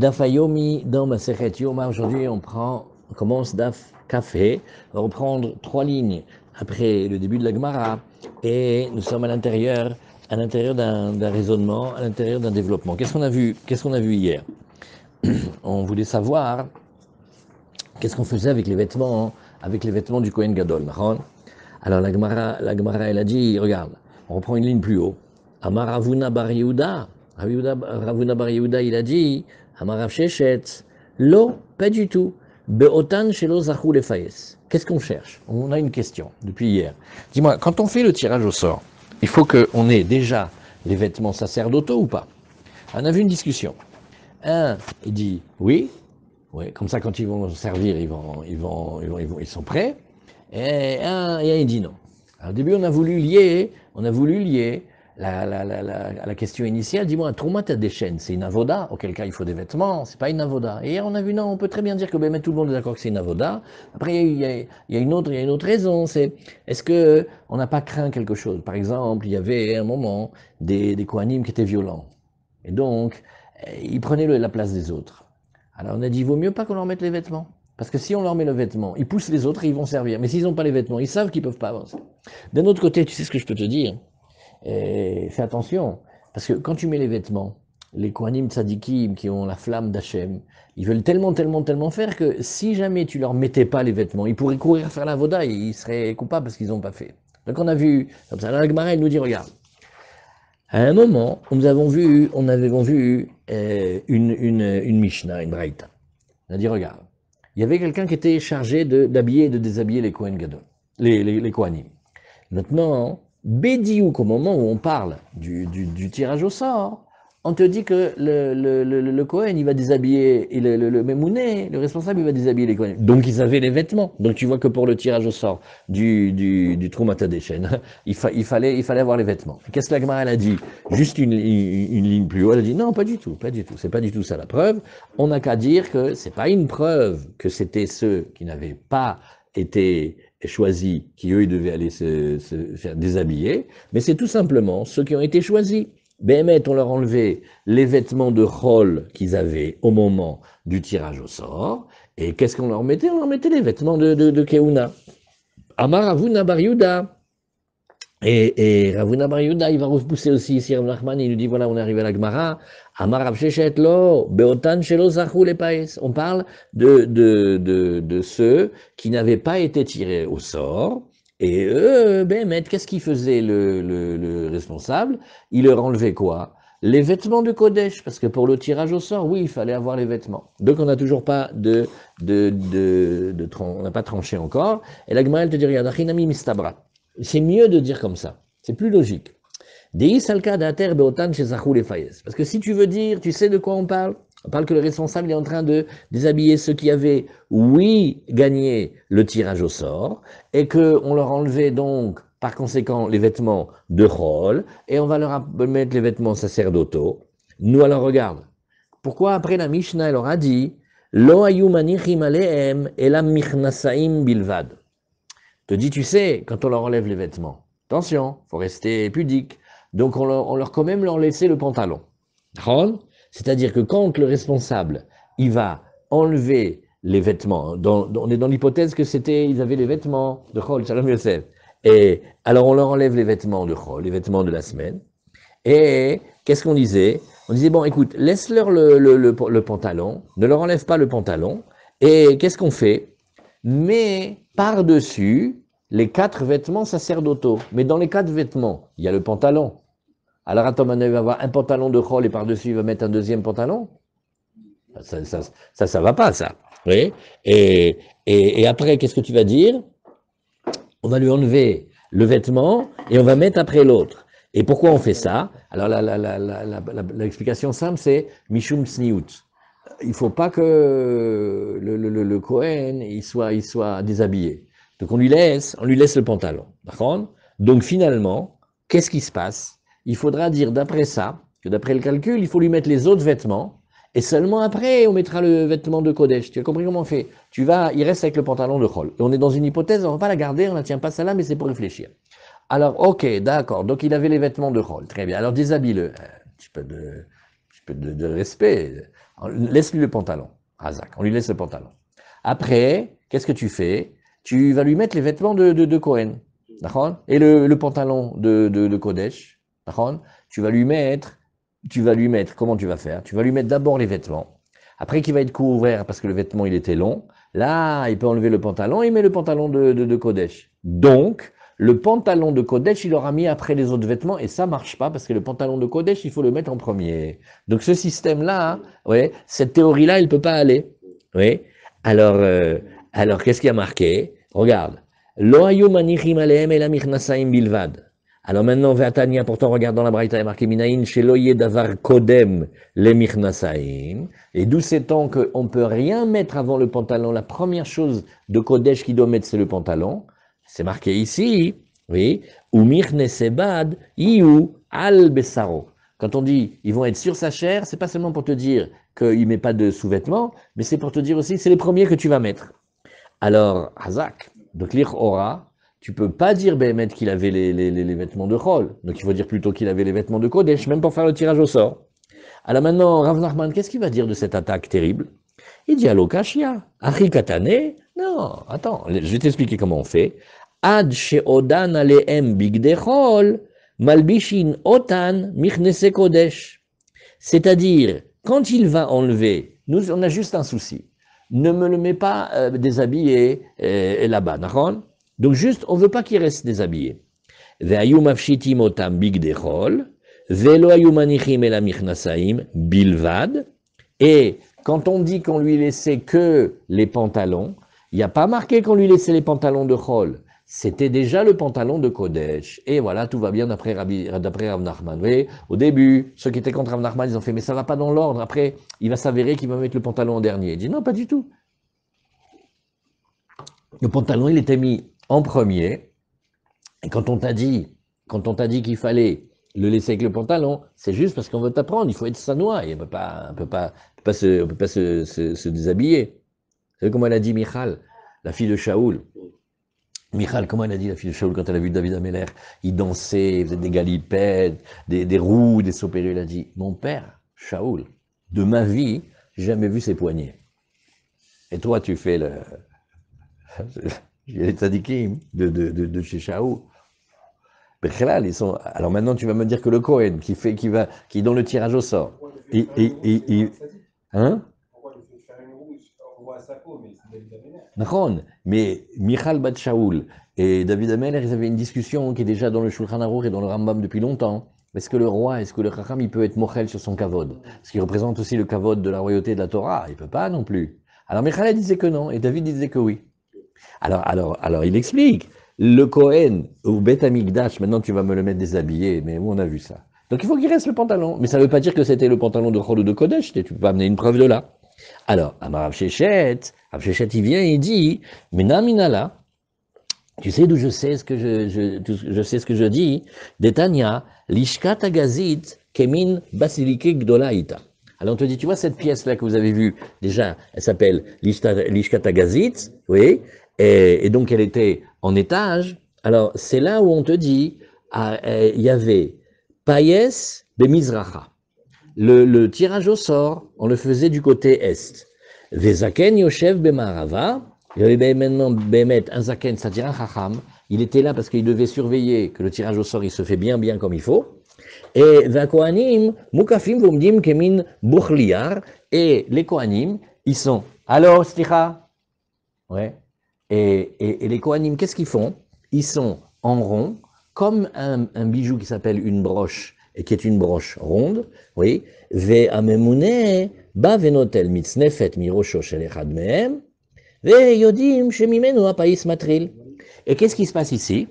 Daf Hayomi dans Masechet Yoma. Aujourd'hui, on commence Daf Café. On va reprendre 3 lignes après le début de la Gemara. Et nous sommes à l'intérieur d'un raisonnement, à l'intérieur d'un développement. Qu'est-ce qu'on a vu hier? On voulait savoir qu'est-ce qu'on faisait avec les vêtements du Kohen Gadol. Alors la Gemara, elle a dit, regarde, on reprend une ligne plus haut. Amar Ravuna Bar Yehuda. Ravuna Bar Yehuda, il a dit, Amar Rav Sheshet, lo, pas du tout. Beotan shelo zachou lefayes. Qu'est-ce qu'on cherche? On a une question depuis hier. Dis-moi, quand on fait le tirage au sort, il faut qu'on ait déjà les vêtements sacerdotaux ou pas? On a vu une discussion. Un, il dit oui, comme ça quand ils vont servir, ils sont prêts. Et un, il dit non. Alors, au début, on a voulu lier la question initiale. Dis-moi, un Trouma des chaînes, c'est une avoda, auquel cas il faut des vêtements, c'est pas une avoda. Et hier, on a vu, non, on peut très bien dire que ben, tout le monde est d'accord que c'est une avoda. Après, il y a une autre raison, c'est est-ce que on n'a pas craint quelque chose? Par exemple, il y avait un moment des Kohanim qui étaient violents. Et donc, ils prenaient la place des autres. Alors on a dit, il vaut mieux pas qu'on leur mette les vêtements. Parce que si on leur met le vêtement, ils poussent les autres et ils vont servir. Mais s'ils n'ont pas les vêtements, ils savent qu'ils ne peuvent pas avancer. D'un autre côté, tu sais ce que je peux te dire? Fais attention. Parce que quand tu mets les vêtements, les Kohanim Tzadikim qui ont la flamme d'Hachem, ils veulent tellement faire que si jamais tu leur mettais pas les vêtements, ils pourraient courir faire la voda et ils seraient coupables parce qu'ils n'ont pas fait. Donc on a vu, comme ça, la Gemara, elle nous dit, regarde, à un moment, nous avons vu une Mishnah, une Braïta. On a dit, regarde, il y avait quelqu'un qui était chargé d'habiller et de déshabiller les Kohen Gadol, les Kohanim. Maintenant, Bédiouk, au moment où on parle du tirage au sort, on te dit que le Kohen, il va déshabiller, et le Memouné, le responsable, il va déshabiller les Kohanim. Donc ils avaient les vêtements. Donc tu vois que pour le tirage au sort du Troumata des chaînes, il fallait avoir les vêtements. Qu'est-ce que la Gemara a dit? Juste une ligne plus haut, elle a dit non, pas du tout, c'est pas du tout ça la preuve. On n'a qu'à dire que c'est pas une preuve que c'était ceux qui n'avaient pas été choisis, qui eux, ils devaient aller se faire déshabiller, mais c'est tout simplement ceux qui ont été choisis. Béhémet, on leur enlevait les vêtements de Chol qu'ils avaient au moment du tirage au sort, et qu'est-ce qu'on leur mettait? On leur mettait les vêtements de Keuna. Amar Ravuna Bar Yehuda. Et Ravuna Bar Yehuda, il va repousser aussi ici Rav Nachman, il nous dit, voilà, on est arrivé à la Gemara. Amar Rav Sheshet lo, beotan shelo zachou lepaes. On parle de ceux qui n'avaient pas été tirés au sort. Et eux, qu'est-ce qu'il faisait le responsable? Il leur enlevait quoi? Les vêtements de Kodesh, parce que pour le tirage au sort, oui, il fallait avoir les vêtements. Donc on n'a toujours pas on n'a pas tranché encore. Et la Gemara, elle te dit, regarde, achinami mistabra. C'est mieux de dire comme ça. C'est plus logique. Parce que si tu veux dire, tu sais de quoi on parle? On parle que le responsable est en train de déshabiller ceux qui avaient, oui, gagné le tirage au sort, et qu'on leur enlevait donc, par conséquent, les vêtements de Chol, et on va leur mettre les vêtements sacerdotaux. Nous, alors, regarde. Pourquoi après la Mishnah, elle leur a dit, Lo ayu manichim alehem elam michnasaim bilvad. Te dit, tu sais, quand on leur enlève les vêtements, attention, faut rester pudique. Donc on leur quand même leur laisser le pantalon. C'est-à-dire que quand le responsable, il va enlever les vêtements, on est dans l'hypothèse que ils avaient les vêtements de Chol, Shalom Yosef. Et alors on leur enlève les vêtements de Chol, les vêtements de la semaine. Et qu'est-ce qu'on disait? On disait, bon, écoute, laisse-leur le pantalon, ne leur enlève pas le pantalon. Et qu'est-ce qu'on fait? Mais par-dessus les 4 vêtements sacerdotaux. Mais dans les 4 vêtements, il y a le pantalon. Alors attends, maintenant il va avoir un pantalon de Chol et par-dessus il va mettre un deuxième pantalon. Ça va pas, ça. Oui. Et après, qu'est-ce que tu vas dire? On va lui enlever le vêtement et on va mettre après l'autre. Et pourquoi on fait ça? Alors l'explication simple, c'est Mishum Sniout. Il ne faut pas que le Kohen il soit déshabillé. Donc on lui laisse le pantalon. D'accord? Donc finalement, qu'est-ce qui se passe? Il faudra dire d'après ça, que d'après le calcul, il faut lui mettre les autres vêtements, et seulement après on mettra le vêtement de Kodesh. Tu as compris comment on fait? Il reste avec le pantalon de Chol. Et on est dans une hypothèse, on ne va pas la garder, on ne la tient pas ça là, mais c'est pour réfléchir. Alors, ok, d'accord, donc il avait les vêtements de Chol, très bien. Alors déshabille-le. Un petit peu de respect. Laisse-lui le pantalon, Razak, on lui laisse le pantalon. Après, qu'est-ce que tu fais? Tu vas lui mettre les vêtements de Cohen, d'accord? Et le pantalon de Kodesh, d'accord? Tu vas lui mettre, comment tu vas faire? Tu vas lui mettre d'abord les vêtements. Après qu'il va être couvert parce que le vêtement il était long, là il peut enlever le pantalon et il met le pantalon de Kodesh. Donc, le pantalon de Kodesh, il aura mis après les autres vêtements et ça marche pas parce que le pantalon de Kodesh, il faut le mettre en premier. Donc ce système-là, ouais, cette théorie-là, il peut pas aller. Oui. Alors, alors qu'est-ce qui a marqué? Regarde. Lo hayu manichim alehem ela michnasaim bilvad. Alors maintenant, Ve'atania, pourtant, regarde dans la Braïta, il est marqué Minaïn, shelo davar kodem le michnasaim. Et d'où c'est tant qu'on ne peut rien mettre avant le pantalon. La première chose de Kodesh qu'il doit mettre, c'est le pantalon. C'est marqué ici, oui. Ou mirnesebad, iu al besaro. Quand on dit ils vont être sur sa chair, c'est pas seulement pour te dire qu'il ne met pas de sous-vêtements, mais c'est pour te dire aussi que c'est les premiers que tu vas mettre. Alors, Hazak, donc l'Ichora, tu peux pas dire Béhémet qu'il avait les vêtements de Chol. Donc il faut dire plutôt qu'il avait les vêtements de Kodesh, même pour faire le tirage au sort. Alors maintenant, Rav Nachman, qu'est-ce qu'il va dire de cette attaque terrible? Il dit Allo Kashia, Achi Katane. Non, attends, je vais t'expliquer comment on fait. Ad she'odan alehem bigde Chol, malbishin otan michnese Kodesh. C'est-à-dire, quand il va enlever, nous, on a juste un souci. Ne me le mets pas déshabillé là-bas, d'accord? Donc juste, on ne veut pas qu'il reste déshabillé. Ve'ayu mafshitim otam bigdechol, ve'lo ayu manichim ela michnasaim bilvad. Et quand on dit qu'on lui laissait que les pantalons, il n'y a pas marqué qu'on lui laissait les pantalons de Chol. C'était déjà le pantalon de Kodesh. Et voilà, tout va bien d'après Rav Nachman. Vous voyez, au début, ceux qui étaient contre Rav Nachman, ils ont fait, mais ça ne va pas dans l'ordre. Après, il va s'avérer qu'il va mettre le pantalon en dernier. Il dit, non, pas du tout. Le pantalon, il était mis en premier. Et quand on t'a dit qu'il fallait le laisser avec le pantalon, c'est juste parce qu'on veut t'apprendre. Il faut être sanois. On ne peut pas se déshabiller. Vous savez comment elle a dit Michal, la fille de Shaoul? Michal, comment elle a dit la fille de Shaoul quand elle a vu David Améler? Il dansait, il faisait des galipettes, des roues, des sopérés. Il a dit, mon père, Shaoul, de ma vie, j'ai jamais vu ses poignets. Et toi, tu fais les tzadikim de chez Shaoul. Ils sont. Alors maintenant, tu vas me dire que le Cohen, qui est dans le tirage au sort, hein? D'accord, mais Michal Bat Shaoul et David Ameller, ils avaient une discussion qui est déjà dans le Shulchan Aruch et dans le Rambam depuis longtemps. Est-ce que le roi, est-ce que le Chacham, il peut être mochel sur son kavod? Ce qui représente aussi le kavod de la royauté de la Torah. Il peut pas non plus. Alors Michal disait que non et David disait que oui. Alors il explique. Le Kohen au Beth Amikdash, maintenant tu vas me le mettre déshabillé, mais où on a vu ça? Donc il faut qu'il reste le pantalon. Mais ça ne veut pas dire que c'était le pantalon de Chol ou de Kodesh. Tu peux pas amener une preuve de là. Alors, Amar Rav Shechet, il vient et il dit, Mena Minala, tu sais d'où je sais ce que je sais ce que je dis, Detania, Lishkat Agazit, Kemin Basilike Gdolaïta. Alors on te dit, tu vois cette pièce-là que vous avez vue, déjà, elle s'appelle Lishkat Agazit, oui, et donc elle était en étage. Alors c'est là où on te dit, il y avait Payes de Mizracha. Le tirage au sort, on le faisait du côté est. Vezaken Yoshev Bemarava, il y avait maintenant Bemet, un Zaken, c'est-à-dire un Chacham, il était là parce qu'il devait surveiller que le tirage au sort il se fait bien comme il faut. Et Vakoanim, Mukafim Vumdim Kemin Buchliar, et les Kohanim, ils sont. Alors, Slicha? Ouais. Et les Kohanim, qu'est-ce qu'ils font? Ils sont en rond, comme un bijou qui s'appelle une broche, et qui est une broche ronde, oui, ve'amemune ba venotel mitznefet mirosho shel echad mehem, ve'yodim shemimenu hapais matril. Et qu'est-ce qui se passe ici?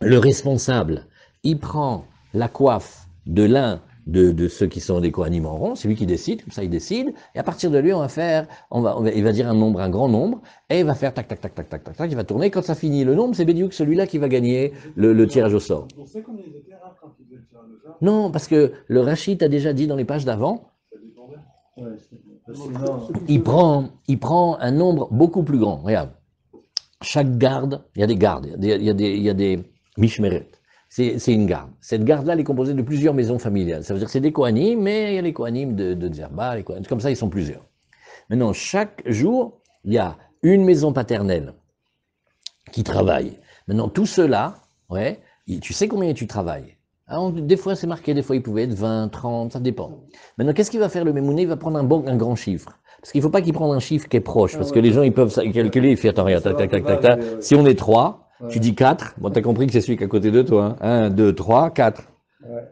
Le responsable, il prend la coiffe de l'un de ceux qui sont des Kohanim en rond, c'est lui qui décide, comme ça il décide, et à partir de lui, il va dire un grand nombre, et il va faire tac, tac, tac, tac, tac, tac, tac, il va tourner, quand ça finit le nombre, c'est Bédiouk celui-là qui va gagner le tirage au sort. On sait combien ils étaient là quand ils faisaient le tirage au sort? Non, parce que le Rachid a déjà dit dans les pages d'avant, il prend un nombre beaucoup plus grand. Regarde, chaque garde, il y a des gardes, il y a des mishmeret. c'est une garde. Cette garde-là, elle est composée de plusieurs maisons familiales. Ça veut dire que c'est des Kohanim, mais il y a les Kohanim de Zerba, les Kohanim, comme ça, ils sont plusieurs. Maintenant, chaque jour, il y a une maison paternelle qui travaille. Maintenant, tout cela, ouais, tu sais combien tu travailles. Alors, des fois, c'est marqué, des fois, il pouvait être 20, 30, ça dépend. Maintenant, qu'est-ce qu'il va faire le Mémouné? Il va prendre un grand chiffre. Parce qu'il ne faut pas qu'il prenne un chiffre qui est proche, parce que les gens, ils peuvent calculer, il fait, attends, regarde, tac, tac, tac, tac, tac. Si on est 3, tu dis 4, bon, t'as compris que c'est celui qui est à côté de toi. 1, 2, 3, 4.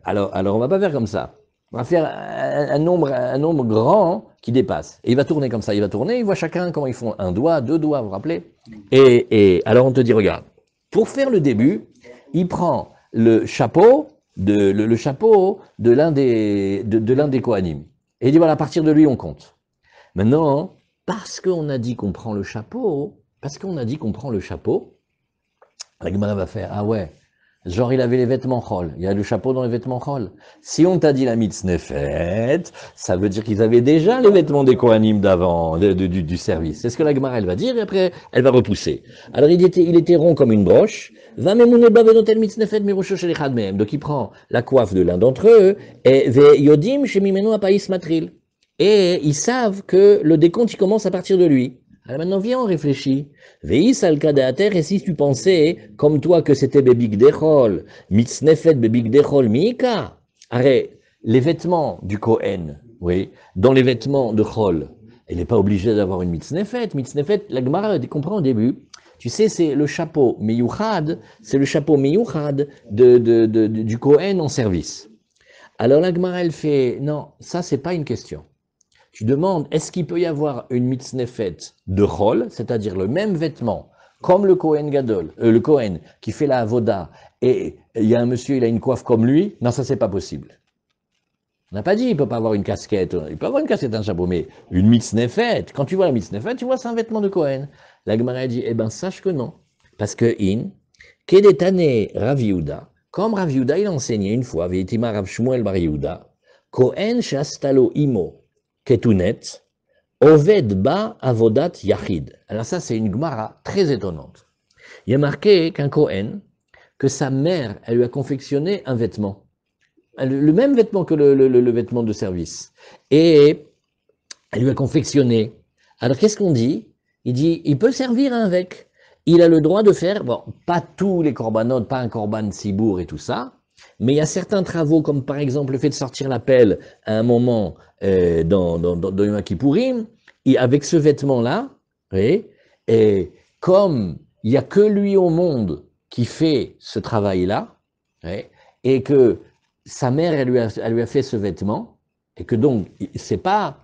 Alors, on va pas faire comme ça. On va faire un nombre grand qui dépasse. Et il va tourner comme ça. Il va tourner, il voit chacun comment ils font 1 doigt, 2 doigts, vous vous rappelez? Et alors on te dit, regarde, pour faire le début, il prend le chapeau de l'un des Kohanim. Et il dit, voilà, à partir de lui, on compte. Maintenant, parce qu'on a dit qu'on prend le chapeau, la Gemara va faire, ah ouais, genre il avait les vêtements chol, il y a le chapeau dans les vêtements chol. Si on t'a dit la mitznefet, ça veut dire qu'ils avaient déjà les vêtements des Kohanim d'avant, du service. C'est ce que la Gemara elle va dire et après elle va repousser. Alors il était rond comme une broche. Va memouneba venotel mitznefet mirosho shel echad mehem. Donc il prend la coiffe de l'un d'entre eux et ve yodim shemimeno apais matril. Et ils savent que le décompte il commence à partir de lui. Alors maintenant, viens, on réfléchit. Veis al kadater, et si tu pensais, comme toi, que c'était bebik dechol, mitznefet bebik dechol miika. Arrête, les vêtements du Kohen, oui, dans les vêtements de chol, il n'est pas obligé d'avoir une mitznefet. Mitznefet, la Gemara comprend au début. Tu sais, c'est le chapeau miyuchad, du Kohen en service. Alors la Gemara, elle fait, non, ça, c'est pas une question. Tu demandes, est-ce qu'il peut y avoir une mitznefet de chol, c'est-à-dire le même vêtement, comme le Kohen Gadol, le Kohen qui fait la avoda, et il y a un monsieur, il a une coiffe comme lui? Non, ça c'est pas possible. On n'a pas dit, il peut pas avoir une casquette, il peut avoir une casquette, un chapeau, mais une mitznefet, quand tu vois la mitznefet, tu vois c'est un vêtement de Kohen. La Gemara dit, eh ben sache que non, parce que kedetane Rav Yehuda, comme Rav Yehuda il enseignait une fois, veitima Rav Shmuel bar Yehuda, Kohen shastalo imo, Ketunet, Oved ba avodat yachid. Alors ça, c'est une Gemara très étonnante. Il y a marqué qu'un Kohen, que sa mère, elle lui a confectionné un vêtement. Le même vêtement que le vêtement de service. Et elle lui a confectionné. Alors qu'est-ce qu'on dit? Il dit, il peut servir avec. Il a le droit de faire, bon, pas tous les korbanot, pas un korban sibour et tout ça, mais il y a certains travaux, comme par exemple le fait de sortir la pelle à un moment dans Yom Kippourim, et avec ce vêtement-là, oui, et comme il n'y a que lui au monde qui fait ce travail-là, oui, et que sa mère, elle lui a fait ce vêtement, et que donc, c'est pas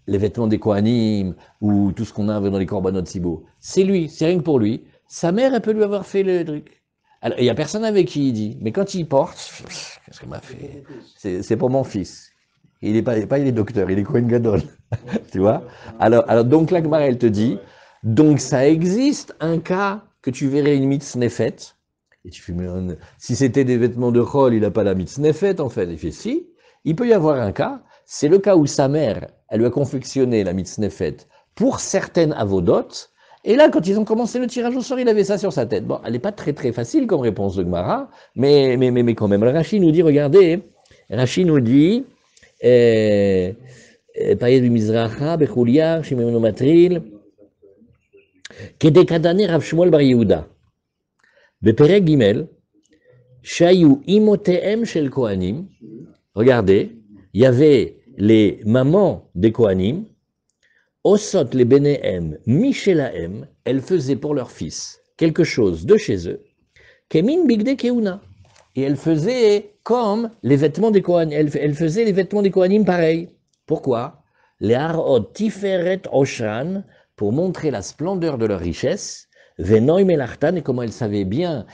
les vêtements des Kohanim ou tout ce qu'on a dans les korbanot sibo, c'est lui, c'est rien que pour lui. Sa mère, elle peut lui avoir fait le truc. Alors, il n'y a personne avec qui il dit, mais quand il porte, qu'est-ce qu'il m'a fait? C'est pour mon fils. Il est docteur, il est Kohen Gadol. Tu vois? Alors, donc, la Gemara, elle te dit, donc ça existe un cas que tu verrais une mitznefet. Et tu fais, mais si c'était des vêtements de chol, il n'a pas la mitznefet, en fait. Il fait, si. Il peut y avoir un cas, c'est le cas où sa mère, elle lui a confectionné la mitznefet pour certaines avodotes. Et là, quand ils ont commencé le tirage au sort, il avait ça sur sa tête. Bon, elle n'est pas très très facile comme réponse de Gemara, mais quand même. Le Rashi nous dit, regardez, Rashi nous dit, Payet du Mizracha, Bechuliar, Shimon Matril, Kedekadane Rav Shmuel bar Yehuda, Beperek Gimel, Shayu Imoteem Shel Kohanim. Regardez, il y avait les mamans des Kohanim, Osot les Benehem, Michelahem, elles faisaient pour leur fils quelque chose de chez eux, Kemin Bigde Keuna. Et elles faisaient comme les vêtements des Kohanim, elles faisaient les vêtements des Kohanim pareil. Pourquoi? Les Harod Tiferet Oshran, pour montrer la splendeur de leur richesse, Venoy Melartan, et comment elles savaient bien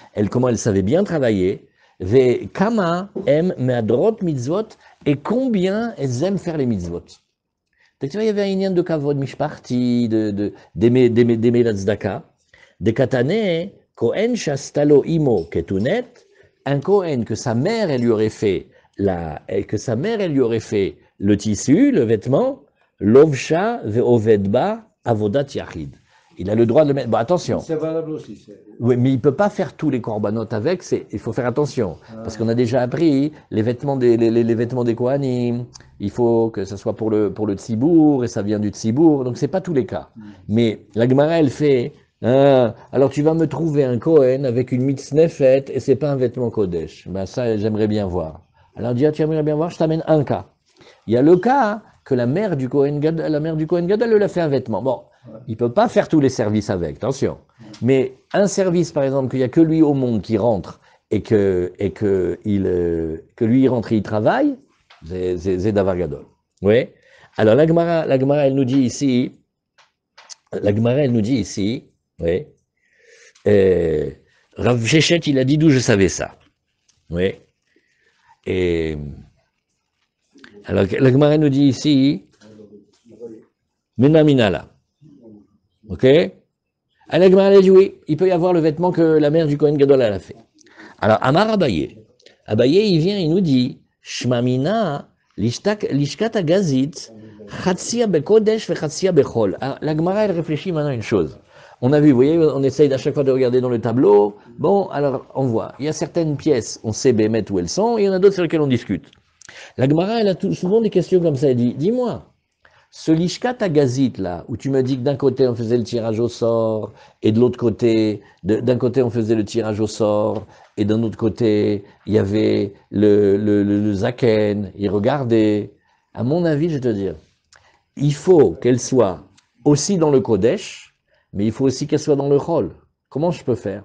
travailler, Ve Kama Em Meadrot Mitzvot, et combien elles aiment faire les mitzvot. Donc, tu vois, il y avait un lien de kavod mishparti, d'aimer la tzedaka, de katane, Kohen shastalo imo ketunet, un Kohen que sa mère, elle lui aurait fait le tissu, le vêtement, lovsha ve'ovedba avodat yachid. Il a le droit de le mettre. Bon, attention. C'est valable aussi. Oui, mais il ne peut pas faire tous les corbanotes avec, il faut faire attention. Parce qu'on a déjà appris les vêtements les vêtements des Kohanim, il faut que ça soit pour le tzibour, et ça vient du tzibour, donc c'est pas tous les cas. Mais la Gemara, elle fait, alors tu vas me trouver un Kohen avec une mitznefet, et c'est pas un vêtement Kodesh. Ben ça, j'aimerais bien voir. Alors on dit, tu aimerais bien voir, je t'amène un cas. Il y a le cas que la mère du Kohen Gadol, elle lui a fait un vêtement. Bon, il ne peut pas faire tous les services avec, attention. Mais un service, par exemple, qu'il n'y a que lui au monde qui rentre et que lui il rentre et il travaille, c'est Davar Gadol. Oui. Alors la Gemara, elle nous dit ici, oui, Rav Shechet, il a dit d'où je savais ça. Oui. Et alors la Gemara nous dit ici, Menaminala. Ok? La Gemara dit oui, il peut y avoir le vêtement que la mère du Kohen Gadol a fait. Alors Amar Abaye, il vient, il nous dit, Shmamina lishkat agazit chatsia bekodesh ve chatsia bechol. Alors la Gemara elle réfléchit maintenant à une chose. On a vu, vous voyez, on essaye à chaque fois de regarder dans le tableau. Bon, alors on voit, il y a certaines pièces, on sait bémet où elles sont, et il y en a d'autres sur lesquelles on discute. La Gemara, elle a souvent des questions comme ça, elle dit, dis-moi, ce lishkat agazit là, où tu me dis que d'un côté on faisait le tirage au sort, et de l'autre côté, d'un côté on faisait le tirage au sort, et d'un autre côté il y avait le zaken, il regardait. À mon avis, je vais te dire, il faut qu'elle soit aussi dans le Kodesh, mais il faut aussi qu'elle soit dans le Chol. Comment je peux faire?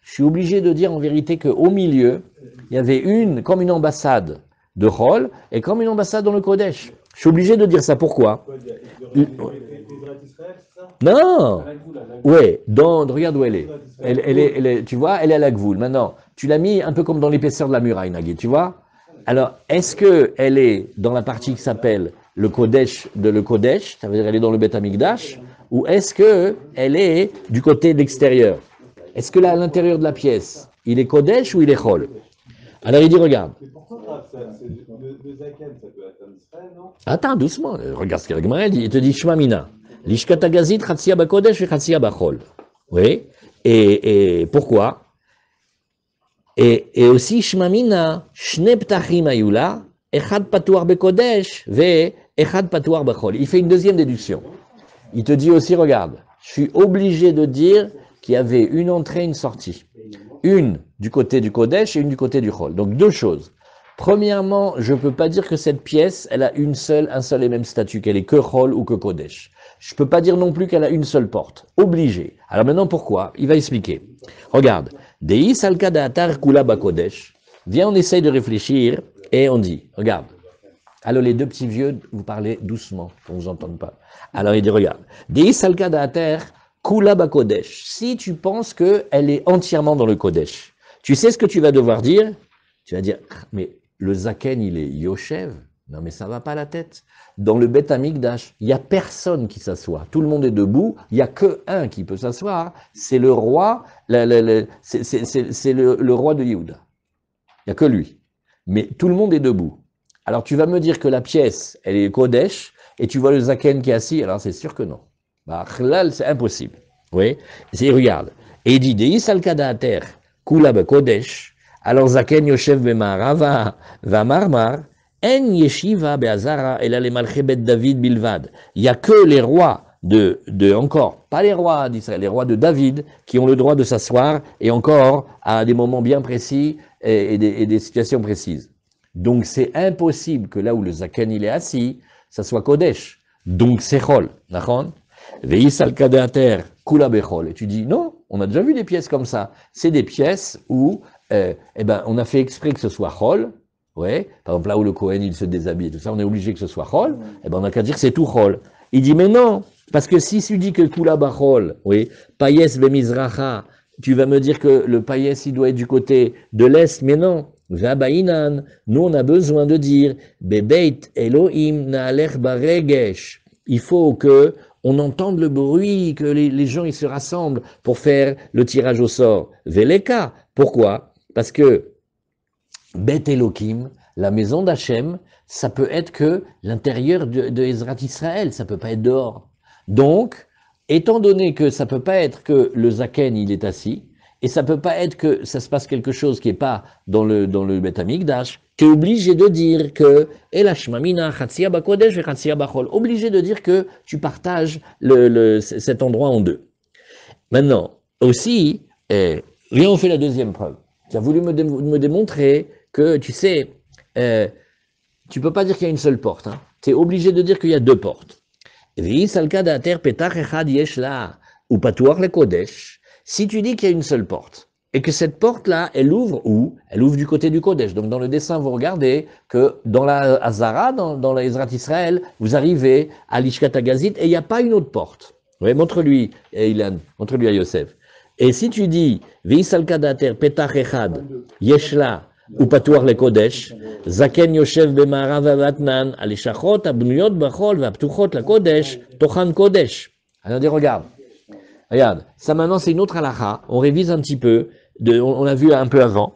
Je suis obligé de dire en vérité qu'au milieu, il y avait comme une ambassade de Chol, et comme une ambassade dans le Kodesh. Je suis obligé de dire ça. Pourquoi? Non. Ouais, regarde où elle est. Elle est. Tu vois, elle est à la Gvoul. Maintenant, tu l'as mis un peu comme dans l'épaisseur de la muraille, Nagui, tu vois? Alors, est-ce qu'elle est dans la partie qui s'appelle le Kodesh, ça veut dire elle est dans le Beth Amikdash, ou est-ce qu'elle est du côté de l'extérieur? Est-ce que là, à l'intérieur de la pièce, il est Kodesh ou il est Chol? Alors il dit, regarde. Le zaken, ça peut être un Israël, non? Attends, doucement, regarde ce que la Gemara dit. Il te dit, Shmamina, lishkatagazit, chatsia bakodesh, et chatsia bachol. Oui, et pourquoi? Et aussi, Shmamina, shne ptachim ayula, echad patuar bekodesh, ve echad patuar bachol. Il fait une deuxième déduction. Il te dit aussi, regarde, je suis obligé de dire qu'il y avait une entrée et une sortie. Une du côté du Kodesh et une du côté du Chol. Donc deux choses. Premièrement, je ne peux pas dire que cette pièce, elle a un seul et même statut, qu'elle est que Chol ou que Kodesh. Je ne peux pas dire non plus qu'elle a une seule porte. Obligé. Alors maintenant, pourquoi? Il va expliquer. Regarde. Dei salka da'atar kula bakodesh. Viens, on essaye de réfléchir et on dit, regarde. Alors les deux petits vieux, vous parlez doucement, qu'on ne vous entende pas. Alors il dit, regarde. Dei salka da'atar kula bakodesh. Si tu penses qu'elle est entièrement dans le Kodesh, tu sais ce que tu vas devoir dire? Tu vas dire, mais le Zaken, il est Yoshev. Non, mais ça va pas la tête. Dans le Beth Amikdash, il n'y a personne qui s'assoit. Tout le monde est debout. Il n'y a que un qui peut s'asseoir. C'est le roi, c'est le roi de Yehuda. Il n'y a que lui. Mais tout le monde est debout. Alors tu vas me dire que la pièce, elle est Kodesh, et tu vois le Zaken qui est assis. Alors c'est sûr que non. Bah, c'est impossible. Oui. Regarde. Et il dit, Deis al kadaater, kula be Kodesh. Alors Zaken Yoshev Bemarava va Marmar, En Yeshiva Beazara et les Malchet Bet David Bilvad. Il n'y a que les rois encore, pas les rois d'Israël, les rois de David qui ont le droit de s'asseoir et encore à des moments bien précis et des situations précises. Donc c'est impossible que là où le Zaken il est assis, ça soit Kodesh. Donc c'est Chol. Nachon? Veis al Kadeater Kula Bechol. Et tu dis non, on a déjà vu des pièces comme ça. C'est des pièces où on a fait exprès que ce soit Chol, ouais, par exemple là où le Kohen il se déshabille, tout ça, on est obligé que ce soit Chol, on n'a qu'à dire que c'est tout Chol. Il dit mais non, parce que si tu dis que Kula Bachol, oui, Payes Bemizracha, tu vas me dire que le Payes il doit être du côté de l'Est, mais non, Vabainan, nous on a besoin de dire Bebeit Elohim Naalech Baregesh. Il faut que on entende le bruit, que les gens ils se rassemblent pour faire le tirage au sort. Veleka, pourquoi? Parce que Beth Elohim, la maison d'Hachem, ça peut être que l'intérieur de Ezrat Israël, ça peut pas être dehors. Donc, étant donné que ça peut pas être que le zaken il est assis, et ça peut pas être que ça se passe quelque chose qui est pas dans le Beth Amikdash, tu es obligé de dire que Elashmamina Chatzia Bakodesh et Chatzia Bachol, obligé de dire que tu partages cet endroit en deux. Maintenant, aussi, viens on fait la deuxième preuve. Tu as voulu me démontrer que, tu sais, tu peux pas dire qu'il y a une seule porte. Hein. Tu es obligé de dire qu'il y a deux portes. Si tu dis qu'il y a une seule porte, et que cette porte-là, elle ouvre où? Elle ouvre du côté du Kodesh. Donc dans le dessin, vous regardez que dans la Hazara, dans la Ezrat Israël, vous arrivez à l'Ishkat Agazit, et il n'y a pas une autre porte. Oui, montre-lui, Ilan, montre-lui à Yosef. Et si tu dis, Ve'isal kadater petach echad, yeshla, ou patuar le Kodesh, zaken yoshev b'ma'arav v'atnan, alishachot abnuyot b'chol v'aptuchot la Kodesh, tochan Kodesh. Alors, dis, regarde, ça maintenant c'est une autre halakha, on révise un petit peu, on l'a vu un peu avant.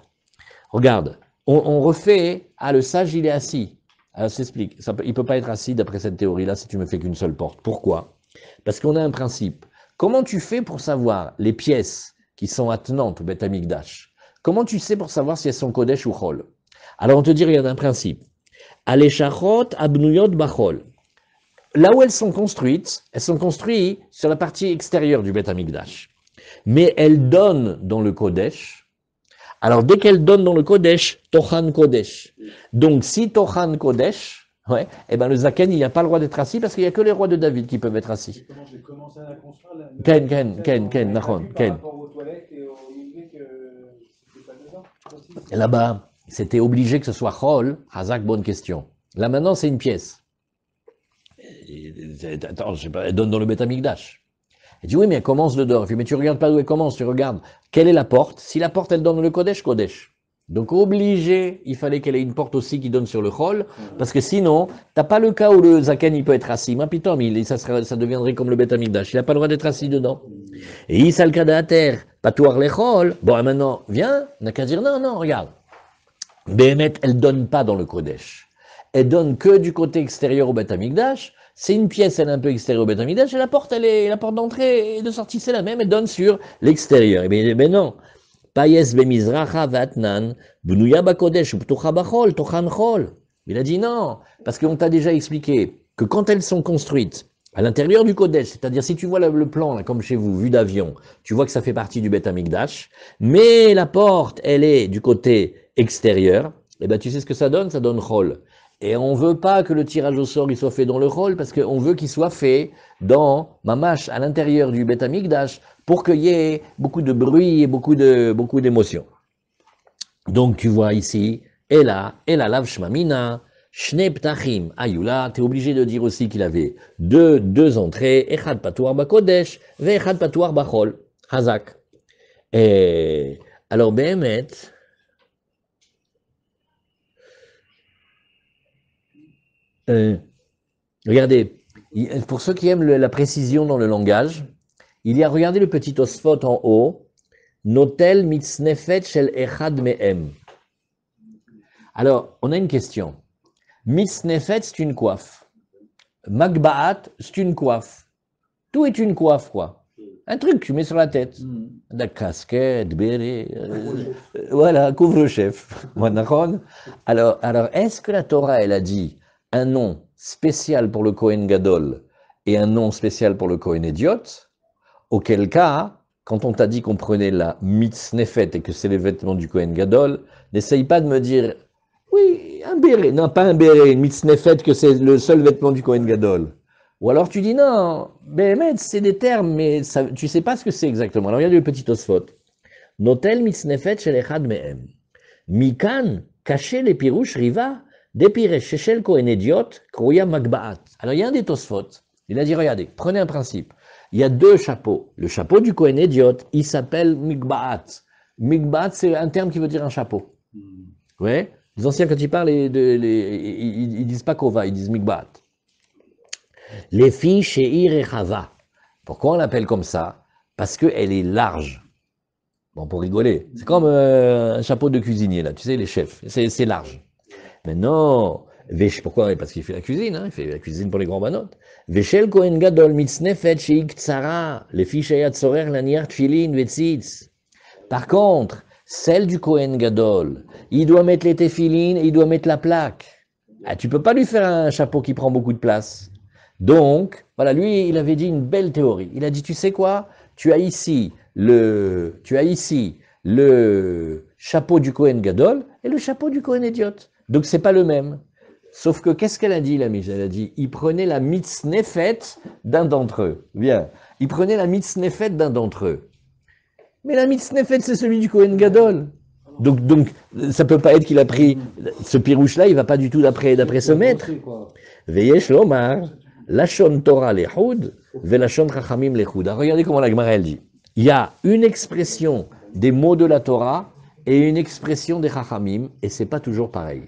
Regarde, on refait, le sage il est assis. Alors, s'explique, il ne peut pas être assis d'après cette théorie-là si tu me fais qu'une seule porte. Pourquoi? Parce qu'on a un principe. Comment tu fais pour savoir les pièces qui sont attenantes au Beth Amikdash? Comment tu sais pour savoir si elles sont Kodesh ou Chol? Alors on te dit, il y a un principe. Aleshachot abnuyot bachol. Là où elles sont construites sur la partie extérieure du Beth Amikdash. Mais elles donnent dans le Kodesh. Alors dès qu'elles donnent dans le Kodesh, Tochan Kodesh. Donc si Tochan Kodesh, ouais, eh ben le Zaken, il n'y a pas le droit d'être assis parce qu'il n'y a que les rois de David qui peuvent être assis. Comment j'ai commencé à la construire là, Ken, Nahon, Ken. Par rapport aux toilettes et au milieu que c'était pas dedans aussi. Là-bas, c'était obligé que ce soit Chol. Hazak, bonne question. Là maintenant, c'est une pièce. Attends, je sais pas, elle donne dans le Beth Amikdash. Elle dit oui, mais elle commence le dehors. Mais tu regardes pas d'où elle commence, tu regardes quelle est la porte. Si la porte, elle donne dans le Kodesh, Kodesh. Donc obligé, il fallait qu'elle ait une porte aussi qui donne sur le Chol, parce que sinon, t'as pas le cas où le Zaken il peut être assis. Mais putain, ça deviendrait comme le Beth Amikdash. Il n'a pas le droit d'être assis dedans. Et Isal Kadater, Patouar le Chol. Bon, maintenant, viens, n'a qu'à dire non, regarde. Béhémet, elle donne pas dans le Kodesh. Elle donne que du côté extérieur au Beth Amikdash. C'est une pièce, elle est un peu extérieure au Beth Amikdash, et la porte d'entrée et de sortie, c'est la même, elle donne sur l'extérieur. Mais non. Payes bemizracha vatnan, bnuya bakodesh, ptucha bachol, tochan chol. Il a dit non, parce qu'on t'a déjà expliqué que quand elles sont construites à l'intérieur du Kodesh, c'est-à-dire si tu vois le plan, là, comme chez vous, vue d'avion, tu vois que ça fait partie du Beth Amikdash, mais la porte, elle est du côté extérieur, et ben tu sais ce que ça donne chol. Et on veut pas que le tirage au sort il soit fait dans le rôle, parce qu'on veut qu'il soit fait dans Mamash, à l'intérieur du Beth Amikdash, pour qu'il y ait beaucoup de bruit et beaucoup d'émotions. Donc tu vois ici, Ela lav shmamina, shne ptachim ayula, tu es obligé de dire aussi qu'il avait deux entrées, echad patuar bakodesh, ve echad patuar bachol, hazak. Et alors, Behemet, regardez, pour ceux qui aiment la précision dans le langage, il y a, regardez le petit osphot en haut, Notel mitznefet shel echad mehem. Alors, on a une question. Mitznefet, c'est une coiffe. Magbaat, c'est une coiffe. Tout est une coiffe, quoi. Un truc que tu mets sur la tête. La casquette, béret, voilà, couvre-chef. Alors, est-ce que la Torah, elle a dit un nom spécial pour le Kohen Gadol et un nom spécial pour le Kohen Idiot? Auquel cas, quand on t'a dit qu'on prenait la mitznefet et que c'est les vêtements du Kohen Gadol, n'essaye pas de me dire, oui, un béret, non pas un béret, une mitznefet que c'est le seul vêtement du Kohen Gadol. Ou alors tu dis non, Béhémet, c'est des termes, mais ça, tu ne sais pas ce que c'est exactement. Alors regardez le petit osphot. Notel mitznefet shel echad mehem. Mikan, caché les pirouches riva, depiresh sheshel Kohen Idiot, krouya magbaat. Alors il y a un des tosphot. Il a dit, regardez, prenez un principe. Il y a deux chapeaux. Le chapeau du Kohen Idiot, il s'appelle Migbaat. Migbaat, c'est un terme qui veut dire un chapeau. Ouais. Les anciens, quand ils parlent, ils disent pas Kova, ils disent Migbaat. Les filles chez Irechava. Pourquoi on l'appelle comme ça? Parce qu'elle est large. Bon, pour rigoler. C'est comme un chapeau de cuisinier, là. Tu sais, les chefs. C'est large. Mais non. Pourquoi? Parce qu'il fait la cuisine, hein, il fait la cuisine pour les grands banotes. Veshel Kohen Gadol mitznefet sheik tsara, les fiches ayat sorer laniar tfilin vetzitz. Par contre, celle du Kohen Gadol, il doit mettre les téphilines et il doit mettre la plaque. Ah, tu peux pas lui faire un chapeau qui prend beaucoup de place. Donc, voilà, lui, il avait dit une belle théorie. Il a dit, tu sais quoi? Tu as ici le chapeau du Kohen Gadol et le chapeau du Kohen Idiot. Donc, c'est pas le même. Sauf que, qu'est-ce qu'elle a dit, la Mishnah? Elle a dit, il prenait la mitznefet d'un d'entre eux. Bien. Il prenait la mitznefet d'un d'entre eux. Mais la mitznefet, c'est celui du Kohen Gadol. Donc, ça peut pas être qu'il a pris ce pirouche-là, il va pas du tout d'après ce maître. Veyesh lomar, lachon Torah lechoud, velachon chachamim lechoud. Regardez comment la Gemara elle dit. Il y a une expression des mots de la Torah et une expression des chachamim, et c'est pas toujours pareil.